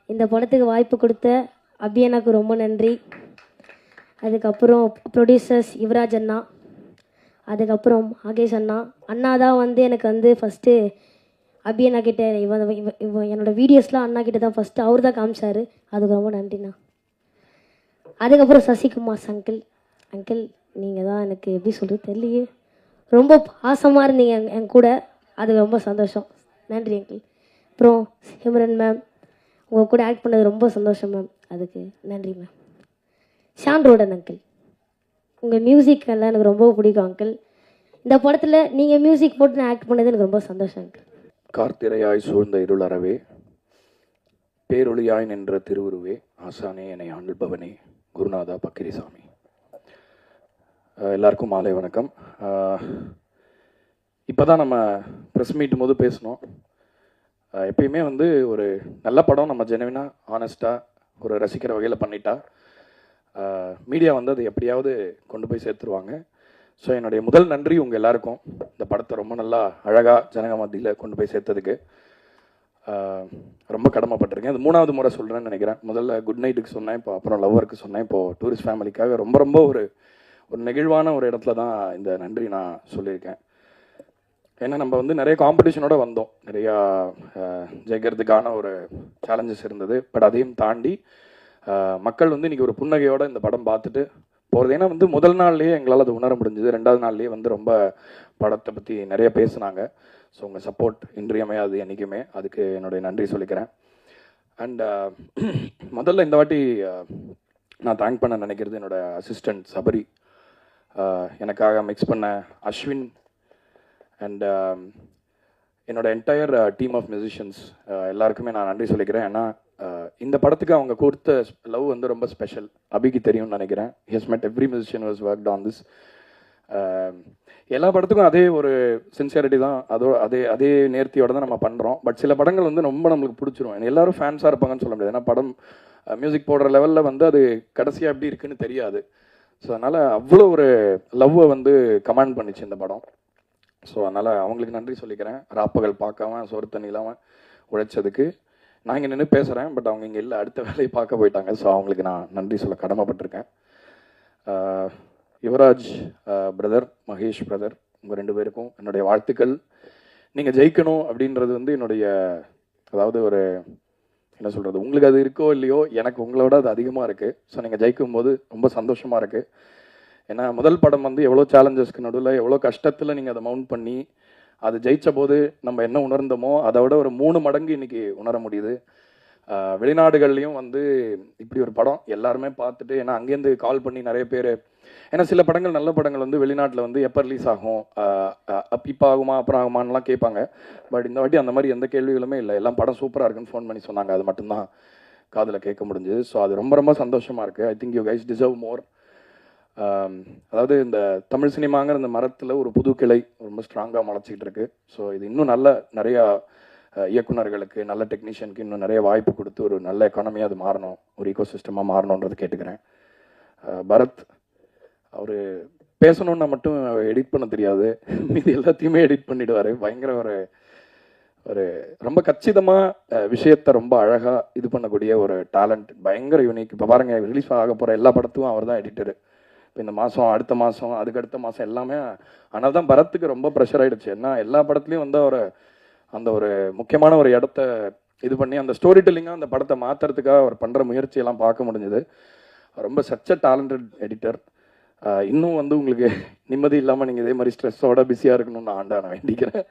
இந்த படத்துக்கு வாய்ப்பு கொடுத்த அபியனாக்கு ரொம்ப நன்றி. அதுக்கப்புறம் ப்ரொடியூசர்ஸ் யுவராஜ் அண்ணா, அதுக்கப்புறம் ஆகேஷ் அண்ணா தான் வந்து எனக்கு வந்து ஃபஸ்ட்டு அபியண்ணா கிட்டே இவன் என்னோடய வீடியோஸ்லாம் அண்ணா கிட்டே தான் ஃபஸ்ட்டு அவர் தான் காமிச்சார். அதுக்கு ரொம்ப நன்றிண்ணா. அதுக்கப்புறம் சசிகுமார் அங்கிள் நீங்கள் தான் எனக்கு எப்படி சொல்கிறது தெரியலையே, ரொம்ப பாசமாக இருந்தீங்க என் கூட. அதுக்கு ரொம்ப சந்தோஷம். நன்றி அங்கிள். அப்புறம் சிம்ரன் மேம், உங்கள் கூட ஆக்ட் பண்ணது ரொம்ப சந்தோஷம் மேம். அதுக்கு நன்றி மேம். ஷான் ரோடன் அங்கிள், உங்கள் மியூசிக் எல்லாம் எனக்கு ரொம்ப பிடிக்கும் அங்கிள். இந்த படத்தில் நீங்கள் மியூசிக் போட்டு நான் ஆக்ட் பண்ணது எனக்கு ரொம்ப சந்தோஷம் அங்கிள். கார்த்திரையாய் சூழ்ந்த இருளறவே, பேரொளியாய் நின்ற திருவுருவே, ஆசானே என்னை ஆண்டுபவனே, குருநாதா பக்கிரிசாமி. எல்லாருக்கும் மாலை வணக்கம். இப்போ தான் நம்ம ப்ரெஸ் மீட்டும் போது பேசணும். எப்பயுமே வந்து ஒரு நல்ல படம் நம்ம ஜெனுவினாக ஆனஸ்ட்டாக ஒரு ரசிக்கிற வகையில் பண்ணிட்டா மீடியா வந்து அதை எப்படியாவது கொண்டு போய் சேர்த்துருவாங்க. ஸோ என்னுடைய முதல் நன்றி உங்கள் எல்லாருக்கும். இந்த படத்தை ரொம்ப நல்லா அழகாக ஜனங்க மத்தியில் கொண்டு போய் சேர்த்ததுக்கு ரொம்ப கடமைப்பட்டிருக்கேன். அது 3வது முறை சொல்கிறேன்னு நினைக்கிறேன். முதல்ல குட் நைட்டுக்கு சொன்னேன், இப்போ அப்புறம் லவ்வருக்கு சொன்னேன், இப்போது டூரிஸ்ட் ஃபேமிலிக்காக ரொம்ப ஒரு நெகிழ்வான ஒரு இடத்துல தான் இந்த நன்றி நான் சொல்லியிருக்கேன். ஏன்னா நம்ம வந்து நிறைய காம்படிஷனோட வந்தோம், நிறையா ஜெயிக்கிறதுக்கான ஒரு சேலஞ்சஸ் இருந்தது. பட் அதையும் தாண்டி மக்கள் வந்து இன்றைக்கி ஒரு புன்னகையோடு இந்த படம் பார்த்துட்டு போகிறது. ஏன்னா வந்து முதல் நாள்லேயே எங்களால் அது உணர முடிஞ்சுது. 2வது நாள்லேயே வந்து ரொம்ப படத்தை பற்றி நிறைய பேசுனாங்க. ஸோ உங்கள் சப்போர்ட் இன்றியமையாது என்றைக்குமே. அதுக்கு என்னுடைய நன்றி சொல்லிக்கிறேன். அண்ட் முதல்ல இந்த வாட்டி நான் தேங்க் பண்ண நினைக்கிறது என்னோட அசிஸ்டன்ட் சபரி, எனக்காக மிக்ஸ் பண்ண அஸ்வின், அண்ட் என்னோட என்டையர் டீம் ஆஃப் மியூசிஷியன்ஸ் எல்லாருக்குமே நான் நன்றி சொல்லிக்கிறேன். ஏன்னா இந்த படத்துக்கு அவங்க கொடுத்த லவ் வந்து ரொம்ப ஸ்பெஷல். அபிக்கு தெரியும்னு நினைக்கிறேன். ஹி ஹஸ் மெட் every musician was worked on this. எல்லா படத்துக்கும் அதே ஒரு சின்சியரிட்டி தான், அதே நேர்த்தியோட தான் நம்ம பண்ணுறோம். பட் சில படங்கள் வந்து ரொம்ப நம்மளுக்கு பிடிச்சிரும். எல்லாரும் ஃபேன்ஸாக இருப்பாங்கன்னு சொல்ல முடியாது. ஏன்னா படம் மியூசிக் போடுற லெவலில் வந்து அது கடைசியாக எப்படி இருக்குன்னு தெரியாது. ஸோ அதனால் அவ்வளோ ஒரு லவ்வை வந்து கமாண்ட் பண்ணிச்சு இந்த படம். ஸோ அதனால் அவங்களுக்கு நன்றி சொல்லிக்கிறேன். ராப்பகல் பார்க்காம சோறு தண்ணி இல்லாமல் உழைச்சதுக்கு. நான் இங்கே நின்று பேசுகிறேன், பட் அவங்க இங்கே இல்லை, அடுத்த வேலையை பார்க்க போயிட்டாங்க. ஸோ அவங்களுக்கு நான் நன்றி சொல்ல கடமைப்பட்டிருக்கேன். யுவராஜ் பிரதர், மகேஷ் பிரதர், உங்கள் 2 பேருக்கும் என்னுடைய வாழ்த்துக்கள். நீங்கள் ஜெயிக்கணும் அப்படின்றது வந்து என்னுடைய, அதாவது ஒரு என்ன சொல்கிறது, உங்களுக்கு அது இருக்கோ இல்லையோ, எனக்கு உங்களோட அது அதிகமாக இருக்குது. ஸோ நீங்கள் ஜெயிக்கும் போது ரொம்ப சந்தோஷமாக இருக்குது. ஏன்னா முதல் படம் வந்து எவ்வளோ சேலஞ்சஸ்க்கு நடுவில் எவ்வளோ கஷ்டத்தில் நீங்கள் அதை மவுண்ட் பண்ணி அது ஜெயித்த போது நம்ம என்ன உணர்ந்தோமோ அதை விட ஒரு 3 மடங்கு இன்றைக்கி உணர முடியுது. வெளிநாடுகள்லையும் வந்து இப்படி ஒரு படம் எல்லாருமே பார்த்துட்டு, ஏன்னா அங்கேருந்து கால் பண்ணி நிறைய பேர், ஏன்னா சில படங்கள் நல்ல படங்கள் வந்து வெளிநாட்டில் வந்து எப்போ ரிலீஸ் ஆகும், இப்போ ஆகுமா அப்புறம் ஆகுமான்லாம் கேட்பாங்க. பட் இந்த வாட்டி அந்த மாதிரி எந்த கேள்விகளுமே இல்லை. எல்லாம் படம் சூப்பராக இருக்குன்னு ஃபோன் பண்ணி சொன்னாங்க. அது மட்டும்தான் காதில் கேட்க முடிஞ்சுது. ஸோ அது ரொம்ப ரொம்ப சந்தோஷமாக இருக்குது. I think you guys deserve மோர். அதாவது இந்த தமிழ் சினிமாங்கிற இந்த மரத்தில் ஒரு புது கிளை ரொம்ப ஸ்ட்ராங்காக முளைச்சிக்கிட்டு இருக்கு. ஸோ இது இன்னும் நிறையா இயக்குநர்களுக்கு, நல்ல டெக்னீஷியனுக்கு இன்னும் நிறைய வாய்ப்பு கொடுத்து ஒரு நல்ல எக்கானமியாக அது மாறணும், ஒரு ஈகோ சிஸ்டமாக மாறணுன்றது கேட்டுக்கிறேன். பரத் அவர் பேசணுன்னா மட்டும் எடிட் பண்ண தெரியாது, மீது எல்லாத்தையுமே எடிட் பண்ணிடுவார். பயங்கர ஒரு ரொம்ப கச்சிதமாக விஷயத்தை ரொம்ப அழகாக இது பண்ணக்கூடிய ஒரு டேலண்ட், பயங்கர யூனிக். இப்போ பாருங்கள், ரிலீஸ் ஆக போகிற எல்லா படத்துக்கும் அவர் தான் எடிட்டரு. இப்போ இந்த மாதம், அடுத்த மாதம், அதுக்கடுத்த மாதம் எல்லாமே. ஆனால் தான் பரத்துக்கு ரொம்ப ப்ரெஷர் ஆகிடுச்சு. ஏன்னா எல்லா படத்துலையும் வந்து அவர் அந்த ஒரு முக்கியமான ஒரு இடத்த இது பண்ணி அந்த ஸ்டோரி டெல்லிங்காக அந்த படத்தை மாற்றுறதுக்காக அவர் பண்ணுற முயற்சியெல்லாம் பார்க்க முடிஞ்சுது. ரொம்ப சச்ச டேலண்டட் எடிட்டர். இன்னும் வந்து உங்களுக்கு நிம்மதி இல்லாமல் நீங்கள் இதே மாதிரி ஸ்ட்ரெஸ்ஸோட பிஸியாக இருக்கணும்னு நான் ஆண்டா நான் வேண்டிக்கிறேன்.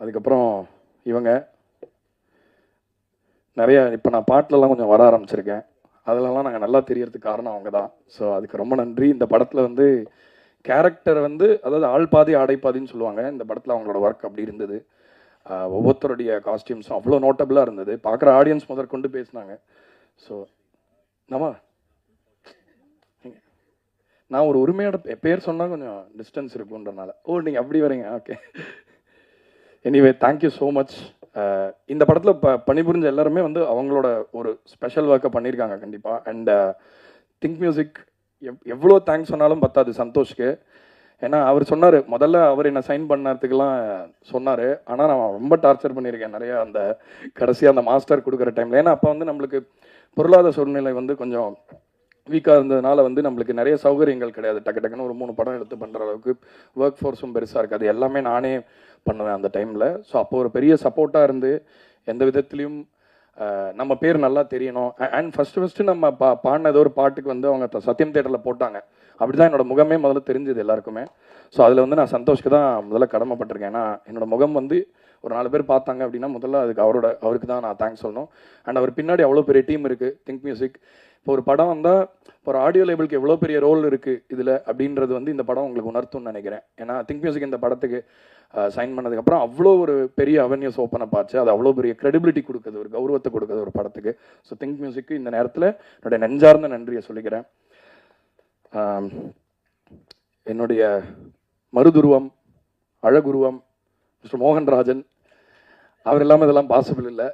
அதுக்கப்புறம் இவங்க நிறைய இப்போ நான் பாட்டிலலாம் கொஞ்சம் வர ஆரம்பிச்சிருக்கேன். அதிலலாம் நாங்கள் நல்லா தெரியறதுக்கு காரணம் அவங்க தான். ஸோ அதுக்கு ரொம்ப நன்றி. இந்த படத்தில் வந்து கேரக்டர் வந்து, அதாவது ஆள் பாதி ஆடை பாதின்னு சொல்லுவாங்க, இந்த படத்தில் அவங்களோட ஒர்க் அப்படி இருந்தது. ஒவ்வொருத்தருடைய காஸ்டியூம்ஸும் அவ்வளோ நோட்டபுளாக இருந்தது. பார்க்குற ஆடியன்ஸ் முதற்கொண்டு பேசினாங்க. ஸோ நான் ஒரு உரிமையோட பேர் சொன்னால் கொஞ்சம் டிஸ்டன்ஸ் இருக்குன்றனால. ஓ, நீங்கள் அப்படி வரீங்க, okay. Anyway, thank you so much. இந்த படத்தில் பணிபுரிஞ்ச எல்லாருமே வந்து அவங்களோட ஒரு ஸ்பெஷல் ஒர்க்கை பண்ணியிருக்காங்க கண்டிப்பாக. அண்ட் திங்க் மியூசிக் எவ்வளோ தேங்க்ஸ் சொன்னாலும் பத்தாது சந்தோஷ்க்கு. ஏன்னா அவர் சொன்னார், முதல்ல அவர் என்னை சைன் பண்ணறதுக்கெல்லாம் சொன்னார். ஆனால் நான் ரொம்ப டார்ச்சர் பண்ணியிருக்கேன் நிறையா அந்த கடைசியாக அந்த மாஸ்டர் கொடுக்குற டைமில். ஏன்னா அப்போ வந்து நம்மளுக்கு பொருளாதார சூழ்நிலை வந்து கொஞ்சம் வீக்காக இருந்ததுனால வந்து நம்மளுக்கு நிறைய சௌகரியங்கள் கிடையாது. டக்குன்னு ஒரு 3 படம் எடுத்து பண்ணுற அளவுக்கு ஒர்க் ஃபோர்ஸும் பெருசாக இருக்குது. அது எல்லாமே நானே பண்ணுவேன் அந்த டைமில். ஸோ அப்போ ஒரு பெரிய சப்போர்ட்டாக இருந்து எந்த விதத்துலையும் நம்ம பேர் நல்லா தெரியணும். அண்ட் ஃபஸ்ட்டு நம்ம பாடின ஏதோ ஒரு பாட்டுக்கு வந்து அவங்க சத்யம் தேட்டரில் போட்டாங்க. அப்படி தான் என்னோடய முகமே முதல்ல தெரிஞ்சது எல்லாருக்குமே. ஸோ அதில் வந்து நான் சந்தோஷ்க்கு தான் முதல்ல கடமைப்பட்டிருக்கேன். ஏன்னா என்னோடய முகம் வந்து ஒரு 4 பேர் பார்த்தாங்க அப்படின்னா முதல்ல அதுக்கு அவருக்கு தான் நான் தேங்க்ஸ் சொல்லணும். அண்ட் அவர் பின்னாடி அவ்வளோ பெரிய டீம் இருக்குது திங்க் மியூசிக். இப்போ ஒரு படம் வந்தால் இப்போ ஒரு ஆடியோ லேபிளுக்கு எவ்வளோ பெரிய ரோல் இருக்குது இதில் அப்படின்றது வந்து இந்த படம் உங்களுக்கு உணர்த்தும்னு நினைக்கிறேன். ஏன்னா திங்க் மியூசிக் இந்த படத்துக்கு சைன் பண்ணதுக்கப்புறம் அவ்வளோ ஒரு பெரிய அவென்யூஸ் ஓப்பன் அப் ஆச்சு. அது அவ்வளோ பெரிய கிரெடிபிலிட்டி கொடுக்குது, ஒரு கௌரவத்தை கொடுக்குது ஒரு படத்துக்கு. ஸோ திங்க் மியூசிக்கு இந்த நேரத்தில் என்னுடைய நெஞ்சார்ந்த நன்றியை சொல்லிக்கிறேன். என்னுடைய மறுதுருவம், அழகுருவம் மிஸ்டர் மோகன்ராஜன், அவர் இல்லாமல் இதெல்லாம் பாசிபிள் இல்லை.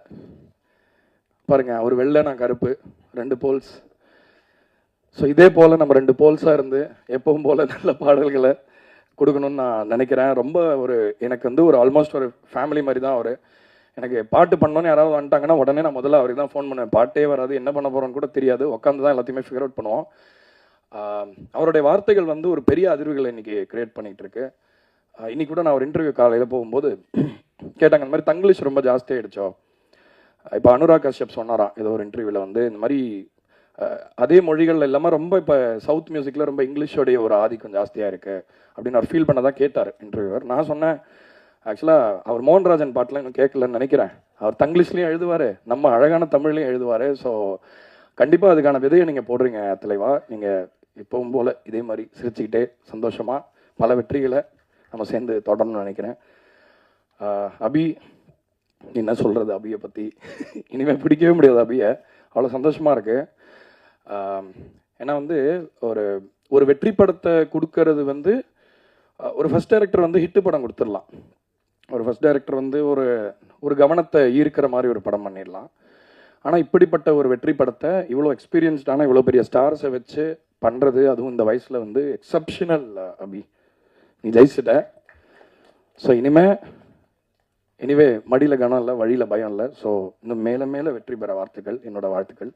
பாருங்கள், அவர் வெள்ளை, நான் கருப்பு, 2 போல்ஸ். ஸோ இதே போல் நம்ம 2 போல்ஸாக இருந்து எப்பவும் போல் நல்ல பாடல்களை கொடுக்கணும்னு நான் நினைக்கிறேன். ரொம்ப எனக்கு வந்து ஒரு ஆல்மோஸ்ட் ஒரு ஃபேமிலி மாதிரி தான் அவர். எனக்கு பாட்டு பண்ணோன்னு யாராவது வந்துட்டாங்கன்னா உடனே நான் முதல்ல அவருக்கு தான் ஃபோன் பண்ணுவேன். பாட்டே வராது, என்ன பண்ண போகிறோன்னு கூட தெரியாது, உட்காந்து தான் எல்லாத்தையுமே ஃபிகர் அவுட் பண்ணுவோம். அவருடைய வார்த்தைகள் வந்து ஒரு பெரிய அதிர்வுகளை இன்றைக்கி க்ரியேட் பண்ணிகிட்டு இருக்கு. இன்னைக்கு கூட நான் ஒரு இன்டர்வியூ காலையில் போகும்போது கேட்டாங்க, இந்த மாதிரி தங்கிலீஷ் ரொம்ப ஜாஸ்தியாகிடுச்சோ. இப்போ அனுராக் கஷ்யப் சொன்னாராம் ஏதோ ஒரு இன்டர்வியூவில் வந்து, இந்த மாதிரி அதே மொழிகள் இல்லாமல் ரொம்ப இப்போ சவுத் மியூசிக்கில் ரொம்ப இங்கிலீஷோடைய ஒரு ஆதிக்கம் ஜாஸ்தியாக இருக்குது அப்படின்னு அவர் ஃபீல் பண்ணதான் கேட்டார் இன்டர்வியூவர். நான் சொன்னேன், ஆக்சுவலாக அவர் மோகன்ராஜன் பாட்டெலாம் இன்னும் கேட்கலன்னு நினைக்கிறேன். அவர் தங்கிலீஷ்லேயும் எழுதுவார், நம்ம அழகான தமிழ்லையும் எழுதுவார். ஸோ கண்டிப்பாக அதுக்கான விதையை நீங்கள் போடுறீங்க தலைவா. நீங்கள் இப்பவும் போல் இதே மாதிரி சிரிச்சுக்கிட்டே சந்தோஷமாக பல வெற்றிகளை நம்ம சேர்ந்து தொடரணும்னு நினைக்கிறேன். அபி, என்ன சொல்கிறது அபியை பற்றி? இனிமேல் பிடிக்கவே முடியாது அபியை, அவ்வளோ சந்தோஷமாக இருக்குது. ஏன்னா வந்து ஒரு வெற்றி படத்தை கொடுக்கறது வந்து ஒரு ஃபஸ்ட் டைரக்டர் வந்து ஹிட்டு படம் கொடுத்துடலாம். ஒரு ஃபஸ்ட் டைரக்டர் வந்து ஒரு கவனத்தை ஈர்க்கிற மாதிரி ஒரு படம் பண்ணிடலாம். ஆனால் இப்படிப்பட்ட ஒரு வெற்றி படத்தை இவ்வளோ எக்ஸ்பீரியன்ஸ்டான இவ்வளோ பெரிய ஸ்டார்ஸை வச்சு பண்ணுறது, அதுவும் இந்த வயசில் வந்து எக்ஸப்ஷனல். அபி, நீ ஜெயிச்சிட்ட. ஸோ எனிவே மடியில் கனம் இல்லை, வழியில் பயம் இல்லை. ஸோ இன்னும் மேலே மேலே வெற்றி பெற வாழ்த்துக்கள், என்னோட வாழ்த்துக்கள்.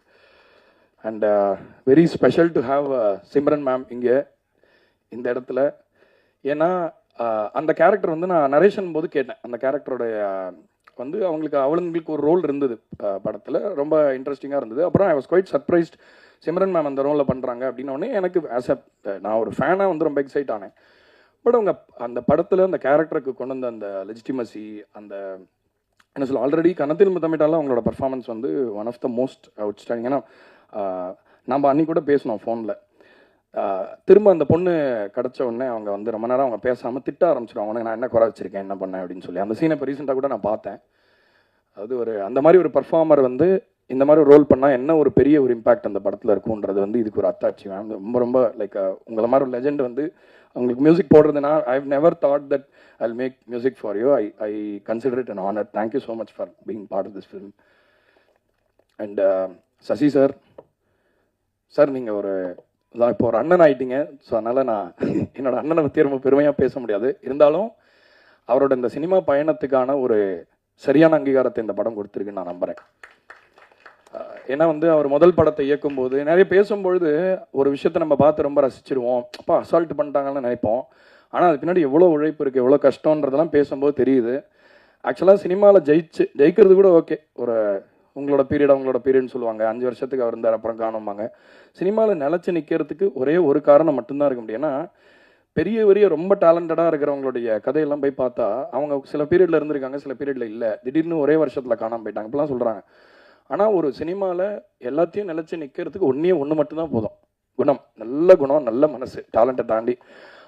And very special to have Simran ma'am இங்கே இந்த இடத்துல. ஏன்னா அந்த கேரக்டர் வந்து நான் நரேஷன் போது கேட்டேன். அந்த கேரக்டரோடைய வந்து அவங்களுக்கு ஒரு ரோல் இருந்தது படத்தில், ரொம்ப இன்ட்ரெஸ்டிங்காக இருந்தது. அப்புறம் I was quite surprised Simran ma'am அந்த ரோலில் பண்ணுறாங்க அப்படின்னோடனே எனக்கு நான் ஒரு ஃபேனாக வந்து ரொம்ப எக்ஸைட் ஆனேன். பட் அவங்க அந்த படத்தில் அந்த கேரக்டருக்கு கொண்டு வந்த அந்த லெஜிட்டிமசி, அந்த என்ன சொல்ல, ஆல்ரெடி கனத்தில் முத்தமிட்டாலும் அவங்களோட பர்ஃபார்மன்ஸ் வந்து one of the most outstanding. ஏன்னா நம்ம அன்னைக்கு கூட பேசணும் ஃபோனில். திரும்ப அந்த பொண்ணு கிடச்ச உடனே அவங்க வந்து ரொம்ப நேரம் அவங்க பேசாமல் திட்ட ஆரம்பிச்சிடுவாங்க, நான் என்ன குறை வச்சிருக்கேன், என்ன பண்ணேன் அப்படின்னு சொல்லி. அந்த சீனை இப்போ ரீசெண்டாக கூட நான் பார்த்தேன். அது அந்த மாதிரி ஒரு பர்ஃபார்மர் வந்து இந்த மாதிரி ரோல் பண்ணால் என்ன ஒரு பெரிய ஒரு இம்பாக்ட் அந்த படத்தில் இருக்குன்றது வந்து இதுக்கு ஒரு அத்தாட்சி. ரொம்ப ரொம்ப லைக் உங்களை மாதிரி ஒரு லெஜெண்ட் வந்து அவங்களுக்கு மியூசிக் போடுறதுனா I have never thought that I will make music for you. I consider it an honour. Thank you so much for being part of this film. And Sasi sir, நீங்கள் இப்போ ஒரு அண்ணன் ஆகிட்டீங்க. ஸோ அதனால் நான் என்னோட அண்ணனை பற்றி ரொம்ப பெருமையாக பேச முடியாது. இருந்தாலும் அவரோட இந்த சினிமா பயணத்துக்கான ஒரு சரியான அங்கீகாரத்தை இந்த படம் கொடுத்துருக்குன்னு நான் நம்புகிறேன். ஏன்னா வந்து அவர் முதல் படத்தை இயக்கும்போது நிறைய பேசும்பொழுது ஒரு விஷயத்தை நம்ம பார்த்து ரொம்ப ரசிச்சிருவோம், அப்பா அசால்ட் பண்ணிட்டாங்கன்னு நினைப்போம். ஆனால் அது பின்னாடி எவ்வளோ உழைப்பு இருக்குது, எவ்வளோ கஷ்டன்றதெல்லாம் பேசும்போது தெரியுது. ஆக்சுவலாக சினிமாவில் ஜெயிக்கிறது கூட ஓகே, உங்களோட பீரியட்னு சொல்லுவாங்க. 5 வருஷத்துக்கு அவர் இருந்தார், அப்புறம் காணும்பாங்க. சினிமாவில் நிலச்சி நிற்கிறதுக்கு ஒரே ஒரு காரணம் மட்டும்தான் இருக்க முடியும். ஏன்னா பெரிய ரொம்ப டேலண்டடாக இருக்கிறவங்களுடைய கதையெல்லாம் போய் பார்த்தா அவங்க சில பீரியடில் இருந்திருக்காங்க, சில பீரியடில் இல்லை, திடீர்னு ஒரே வருஷத்தில் காணாமல் போயிட்டாங்க, இப்படிலாம் சொல்கிறாங்க. ஆனால் ஒரு சினிமாவில் எல்லாத்தையும் நிலச்சி நிற்கிறதுக்கு ஒன்று மட்டும்தான் போதும், குணம். நல்ல குணம், நல்ல மனசு, டேலண்ட்டை தாண்டி.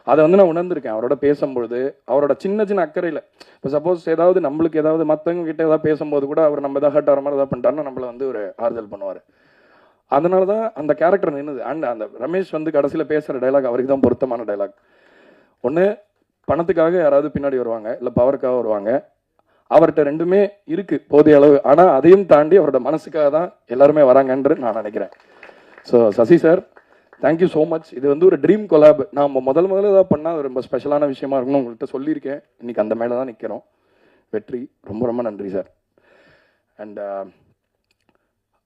அதை வந்து நான் உணர்ந்திருக்கேன் அவரோட பேசும்பொழுது. அவரோட சின்ன அக்கறையில் இப்போ சப்போஸ் ஏதாவது நம்மளுக்கு ஏதாவது மற்றவங்க கிட்ட ஏதாவது பேசும்போது கூட அவர் நம்ம எதாவது ஹர்ட் ஆகிற மாதிரி ஏதாவது பண்ணிட்டாருன்னா நம்மளை வந்து ஒரு ஆறுதல் பண்ணுவார். அதனால தான் அந்த கேரக்டர் நின்றுது. அண்ட் அந்த ரமேஷ் வந்து கடைசியில் பேசுகிற டைலாக் அவருக்கு தான் பொருத்தமான டைலாக். ஒன்று பணத்துக்காக யாராவது பின்னாடி வருவாங்க, இல்லை பவருக்காக வருவாங்க. அவர்கிட்ட ரெண்டுமே இருக்குது போதிய அளவு. ஆனால் அதையும் தாண்டி அவரோட மனசுக்காக தான் எல்லாருமே வராங்கன்று நான் நினைக்கிறேன். So Sasi sir, thank you so much. இது வந்து ஒரு ட்ரீம் கொலாப். நான் முதல்ல ஏதாவது பண்ணால் ரொம்ப ஸ்பெஷலான விஷயமா இருக்குன்னு உங்கள்கிட்ட சொல்லியிருக்கேன். இன்றைக்கி அந்த மேலே தான் நிற்கிறோம். வெற்றி, ரொம்ப நன்றி சார். அண்ட்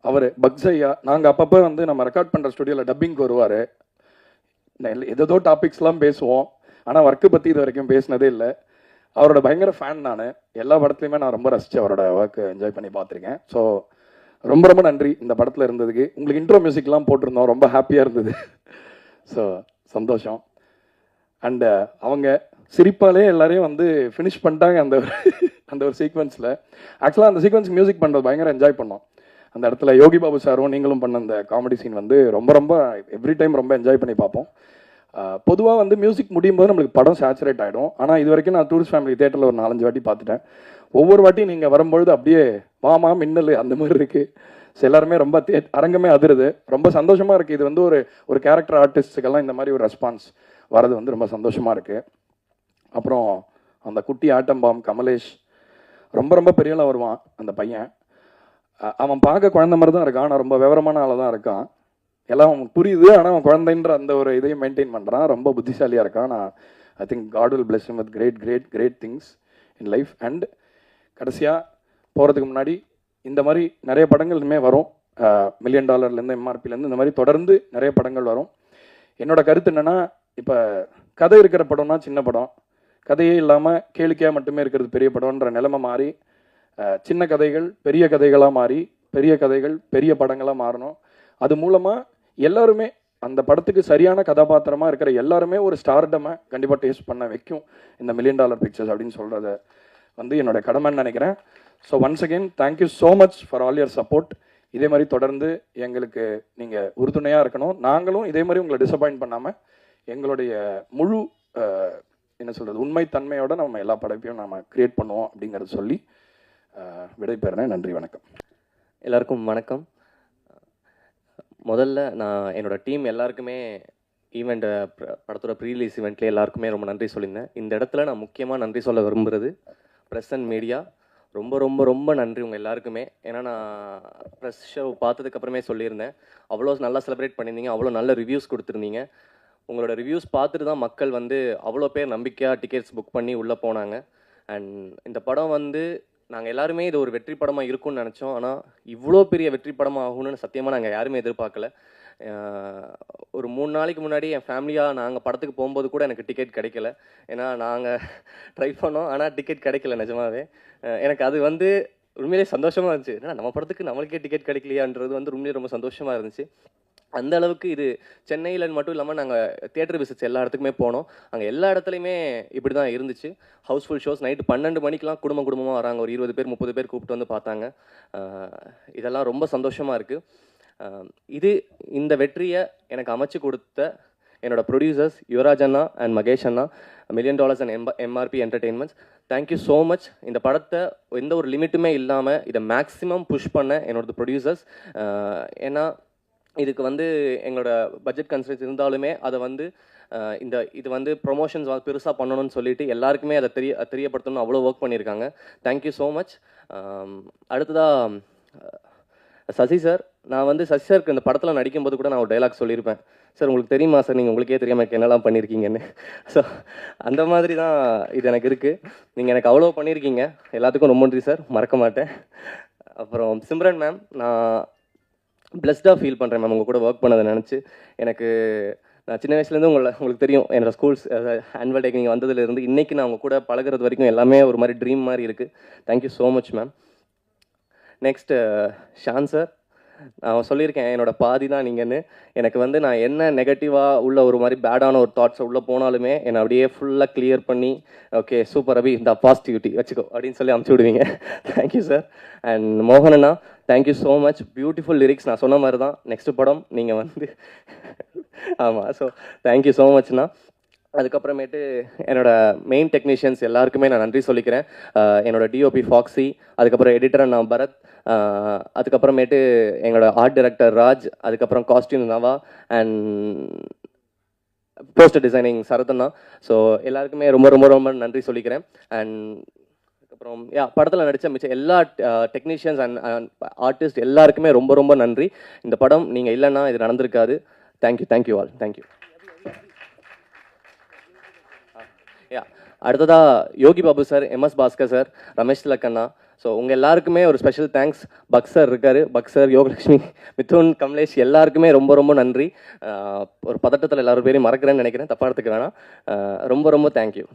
அவர் பக்ஸ் ஐயா, நாங்கள் அப்பப்போ வந்து நம்ம ரெக்கார்ட் பண்ணுற ஸ்டுடியோவில் டப்பிங்க்கு வருவார். ஏதோ டாபிக்ஸ்லாம் பேசுவோம், ஆனால் ஒர்க்கு பற்றி இது வரைக்கும் பேசினதே இல்லை. அவரோட பயங்கர ஃபேன் நான். எல்லா படத்துலையுமே நான் ரொம்ப ரசித்து அவரோட ஒர்க்கு என்ஜாய் பண்ணி பார்த்துருக்கேன். ஸோ ரொம்ப நன்றி இந்த படத்தில் இருந்ததுக்கு. உங்களுக்கு இன்ட்ரோ மியூசிக்லாம் போட்டிருந்தோம், ரொம்ப ஹாப்பியாக இருந்தது. ஸோ சந்தோஷம். அண்டு அவங்க சிரிப்பாலே எல்லாரையும் வந்து ஃபினிஷ் பண்ணிட்டாங்க அந்த ஒரு சீக்வன்ஸில். ஆக்சுவலாக அந்த சீக்வன்ஸ் மியூசிக் பண்ணுறது பயங்கர என்ஜாய் பண்ணோம். அந்த இடத்துல யோகி பாபு சாரும் நீங்களும் பண்ண அந்த காமெடி சீன் வந்து ரொம்ப எவ்ரி டைம் ரொம்ப என்ஜாய் பண்ணி பார்ப்போம். பொதுவாக வந்து மியூசிக் முடியும் போது நம்மளுக்கு படம் சேச்சுரேட் ஆகிடும். ஆனால் இது வரைக்கும் நான் டூரிஸ்ட் ஃபேமிலி தேட்டரில் ஒரு 4-5 வாட்டி பார்த்துட்டேன். ஒவ்வொரு வாட்டியும் நீங்கள் வரும்பொழுது அப்படியே வாமா மின்னல் அந்த மாதிரி இருக்குது. ஸோ எல்லாருமே ரொம்ப அரங்கமே அதிருது. ரொம்ப சந்தோஷமாக இருக்குது. இது வந்து ஒரு கேரக்டர் ஆர்டிஸ்ட்டுக்கெல்லாம் இந்த மாதிரி ஒரு ரெஸ்பான்ஸ் வரது வந்து ரொம்ப சந்தோஷமாக இருக்குது. அப்புறம் அந்த குட்டி ஆட்டம்பாம் கமலேஷ் ரொம்ப பெரியலாம் வருவான் அந்த பையன். அவன் பார்க்க குழந்தை மாதிரி தான் இருக்கான், ஆனால் ரொம்ப விவரமான ஆளாக தான் இருக்கான். எல்லாம் அவனுக்கு புரியுது, ஆனால் அவன் குழந்தைன்ற அந்த ஒரு இதையும் மெயின்டைன் பண்ணுறான். ரொம்ப புத்திசாலியாக இருக்கான். நான் I think God will bless him with great things in life. And கடைசியாக போகிறதுக்கு முன்னாடி இந்த மாதிரி நிறைய படங்கள் இனிமேல் வரும். $1 million எம்ஆர்பிலேருந்து இந்த மாதிரி தொடர்ந்து நிறைய படங்கள் வரும். என்னோட கருத்து என்னென்னா, இப்போ கதை இருக்கிற படம்னா சின்ன படம், கதையே இல்லாமல் கேளிக்கையாக மட்டுமே இருக்கிறது பெரிய படம்ன்ற நிலைமை மாறி, சின்ன கதைகள் பெரிய கதைகளாக மாறி, பெரிய கதைகள் பெரிய படங்களாக மாறணும். அது மூலமாக எல்லாருமே அந்த படத்துக்கு சரியான கதாபாத்திரமாக இருக்கிற எல்லாருமே ஒரு ஸ்டார்டமை கண்டிப்பாக டேஸ்ட் பண்ண வைக்கும் இந்த $1 million பிக்சர்ஸ் அப்படின்னு சொல்கிறத வந்து என்னோட கடமைன்னு நினைக்கிறேன். So once again thank you so much for all your support. இதே மாதிரி தொடர்ந்து எங்களுக்கு நீங்கள் உறுதுணையாக இருக்கணும். நாங்களும் இதே மாதிரி உங்களை டிசப்பாயிண்ட் பண்ணாமல் எங்களுடைய முழு என்ன சொல்கிறது உண்மைத்தன்மையோட நம்ம எல்லா படைப்பையும் நம்ம கிரியேட் பண்ணுவோம் அப்படிங்கிறத சொல்லி விடைபெறுறேன். நன்றி, வணக்கம். எல்லாருக்கும் வணக்கம். முதல்ல நான் என்னோட டீம் எல்லாருக்குமே ஈவெண்ட் படத்தோட ப்ரீலீஸ் ஈவெண்ட்லேயே எல்லாருக்குமே ரொம்ப நன்றி சொல்லியிருந்தேன். இந்த இடத்துல நான் முக்கியமாக நன்றி சொல்ல விரும்புகிறது ப்ரெஸ் அண்ட் மீடியா. ரொம்ப ரொம்ப ரொம்ப நன்றி உங்கள் எல்லாருக்குமே. ஏன்னா நான் ப்ரெஸ் ஷோ பார்த்ததுக்கப்புறமே சொல்லியிருந்தேன், அவ்வளோ நல்லா செலிப்ரேட் பண்ணியிருந்தீங்க, அவ்வளோ நல்ல ரிவ்யூஸ் கொடுத்துருந்தீங்க. உங்களோட ரிவ்யூஸ் பார்த்துட்டு தான் மக்கள் வந்து அவ்வளோ பேர் நம்பிக்கையாக டிக்கெட்ஸ் புக் பண்ணி உள்ளே போனாங்க. அண்ட் இந்த படம் வந்து நாங்கள் எல்லாருமே இது ஒரு வெற்றி படமாக இருக்கும்னு நினச்சோம். ஆனால் இவ்வளோ பெரிய வெற்றி படமாக ஆகும்னு சத்தியமாக நாங்கள் யாருமே எதிர்பார்க்கல. ஒரு 3 நாளைக்கு முன்னாடி என் ஃபேமிலியாக நாங்கள் படத்துக்கு போகும்போது கூட எனக்கு டிக்கெட் கிடைக்கல. ஏன்னா நாங்கள் ட்ரை பண்ணோம், ஆனால் டிக்கெட் கிடைக்கல நிஜமாவே. எனக்கு அது வந்து உண்மையிலே சந்தோஷமாக இருந்துச்சு. ஏன்னா நம்ம படத்துக்கு நம்மளுக்கே டிக்கெட் கிடைக்கலையான்றது வந்து உண்மையிலே ரொம்ப சந்தோஷமாக இருந்துச்சு. அந்த அளவுக்கு இது சென்னையில் மட்டும் இல்லாமல் நாங்கள் தியேட்டர் விசிட்ஸ் எல்லா இடத்துக்குமே போனோம். அங்கே எல்லா இடத்துலையுமே இப்படி தான் இருந்துச்சு. Housefull shows. நைட்டு 12 மணிக்கெலாம் குடும்பமாக வராங்க. ஒரு 20 பேர் 30 பேர் கூப்பிட்டு வந்து பார்த்தாங்க. இதெல்லாம் ரொம்ப சந்தோஷமாக இருக்குது. இந்த வெற்றியை எனக்கு அமைச்சு கொடுத்த என்னோட ப்ரொடியூசர்ஸ் யுவராஜ் அண்ணா அண்ட் மகேஷ் அண்ணா, $1 million and MRP entertainments, thank you so much. இந்த படத்தை எந்த ஒரு லிமிட்டுமே இல்லாமல் இதை மேக்ஸிமம் புஷ் பண்ண என்னோட ப்ரொடியூசர்ஸ். ஏன்னா இதுக்கு வந்து எங்களோட பட்ஜெட் கன்ஸ்ட்ரெயின்ஸ் இருந்தாலுமே அதை வந்து இது வந்து ப்ரொமோஷன்ஸ் பெருசாக பண்ணணும்னு சொல்லிட்டு எல்லாருக்குமே அதை தெரியப்படுத்தணும்னு அவ்வளோ ஒர்க் பண்ணியிருக்காங்க. Thank you so much. அடுத்ததாக சசி சார். நான் வந்து சசி சாருக்கு இந்த படத்தில் நடிக்கும்போது கூட நான் ஒரு டைலாக் சொல்லியிருப்பேன், சார் உங்களுக்கு தெரியுமா சார் நீங்கள் உங்களுக்கே தெரியாமல் என்னெல்லாம் பண்ணியிருக்கீங்கன்னு. ஸோ அந்த மாதிரி தான் இது எனக்கு இருக்குது. நீங்கள் எனக்கு அவ்வளோ பண்ணியிருக்கீங்க, எல்லாத்துக்கும் ரொம்ப நன்றி சார், மறக்க மாட்டேன். அப்புறம் சிம்ரன் மேம், நான் பிளஸ்டாக ஃபீல் பண்ணுறேன் மேம் உங்கள் கூட ஒர்க் பண்ணதை நினச்சி. நான் சின்ன வயசுலேருந்து உங்களுக்கு தெரியும், என்னோடய ஸ்கூல்ஸ் ஆனுவல் டேக்கு நீங்கள் வந்ததுலேருந்து இன்றைக்கி நான் உங்கள் கூட பழகிறது வரைக்கும் எல்லாமே ஒரு மாதிரி ட்ரீம் மாதிரி இருக்குது. Thank you so much ma'am. Next Shaan sir. நான் சொல்லியிருக்கேன் என்னோடய பாதி தான் நீங்கன்னு. எனக்கு வந்து நான் என்ன நெகட்டிவாக உள்ள ஒரு மாதிரி பேடான ஒரு தாட்ஸை உள்ளே போனாலுமே என்னை அப்படியே ஃபுல்லாக கிளியர் பண்ணி ஓகே சூப்பர் அபி இந்த பாசிட்டிவிட்டி வச்சுக்கோ அப்படின்னு சொல்லி அமுச்சு விடுவீங்க. Thank you sir. அண்ட் மோகனண்ணா, thank you so much. Beautiful lyrics. நான் சொன்ன மாதிரி தான் நெக்ஸ்ட் படம் நீங்கள் வந்து ஆமாம். ஸோ தேங்க்யூ ஸோ மச்ண்ணா. அதுக்கப்புறமேட்டு என்னோடய மெயின் டெக்னீஷியன்ஸ் எல்லாருக்குமே நான் நன்றி சொல்லிக்கிறேன். என்னோட டிஓபி ஃபாக்ஸி, அதுக்கப்புறம் எடிட்டர் நான் பரத், அதுக்கப்புறமேட்டு எங்களோட ஆர்ட் டைரக்டர் ராஜ், அதுக்கப்புறம் costume Nava and poster designing சரத்தண்ணா. ஸோ எல்லாருக்குமே ரொம்ப ரொம்ப ரொம்ப நன்றி சொல்லிக்கிறேன். அண்ட் அப்புறம் படத்தில் நடித்த மிச்சம் எல்லா டெக்னீஷியன்ஸ் அண்ட் ஆர்டிஸ்ட் எல்லாருக்குமே ரொம்ப ரொம்ப நன்றி. இந்த படம் நீங்கள் இல்லைன்னா இது நடந்திருக்காது. Thank you all. தேங்க்யூ. அடுத்ததாக Yogi Babu sir, MS Bhaskar sir, Ramesh திலக்கண்ணா. ஸோ உங்கள் எல்லாருக்குமே ஒரு ஸ்பெஷல் தேங்க்ஸ். பக் சார் இருக்கார், பக் சார், யோகலட்சுமி, மிதுன், கமலேஷ் எல்லாருக்குமே ரொம்ப ரொம்ப நன்றி. ஒரு பதட்டத்தில் எல்லாரும் பேரையும் மறக்கிறேன்னு நினைக்கிறேன், தப்பாக எடுத்துக்க வேணாம். ரொம்ப ரொம்ப தேங்க்யூ.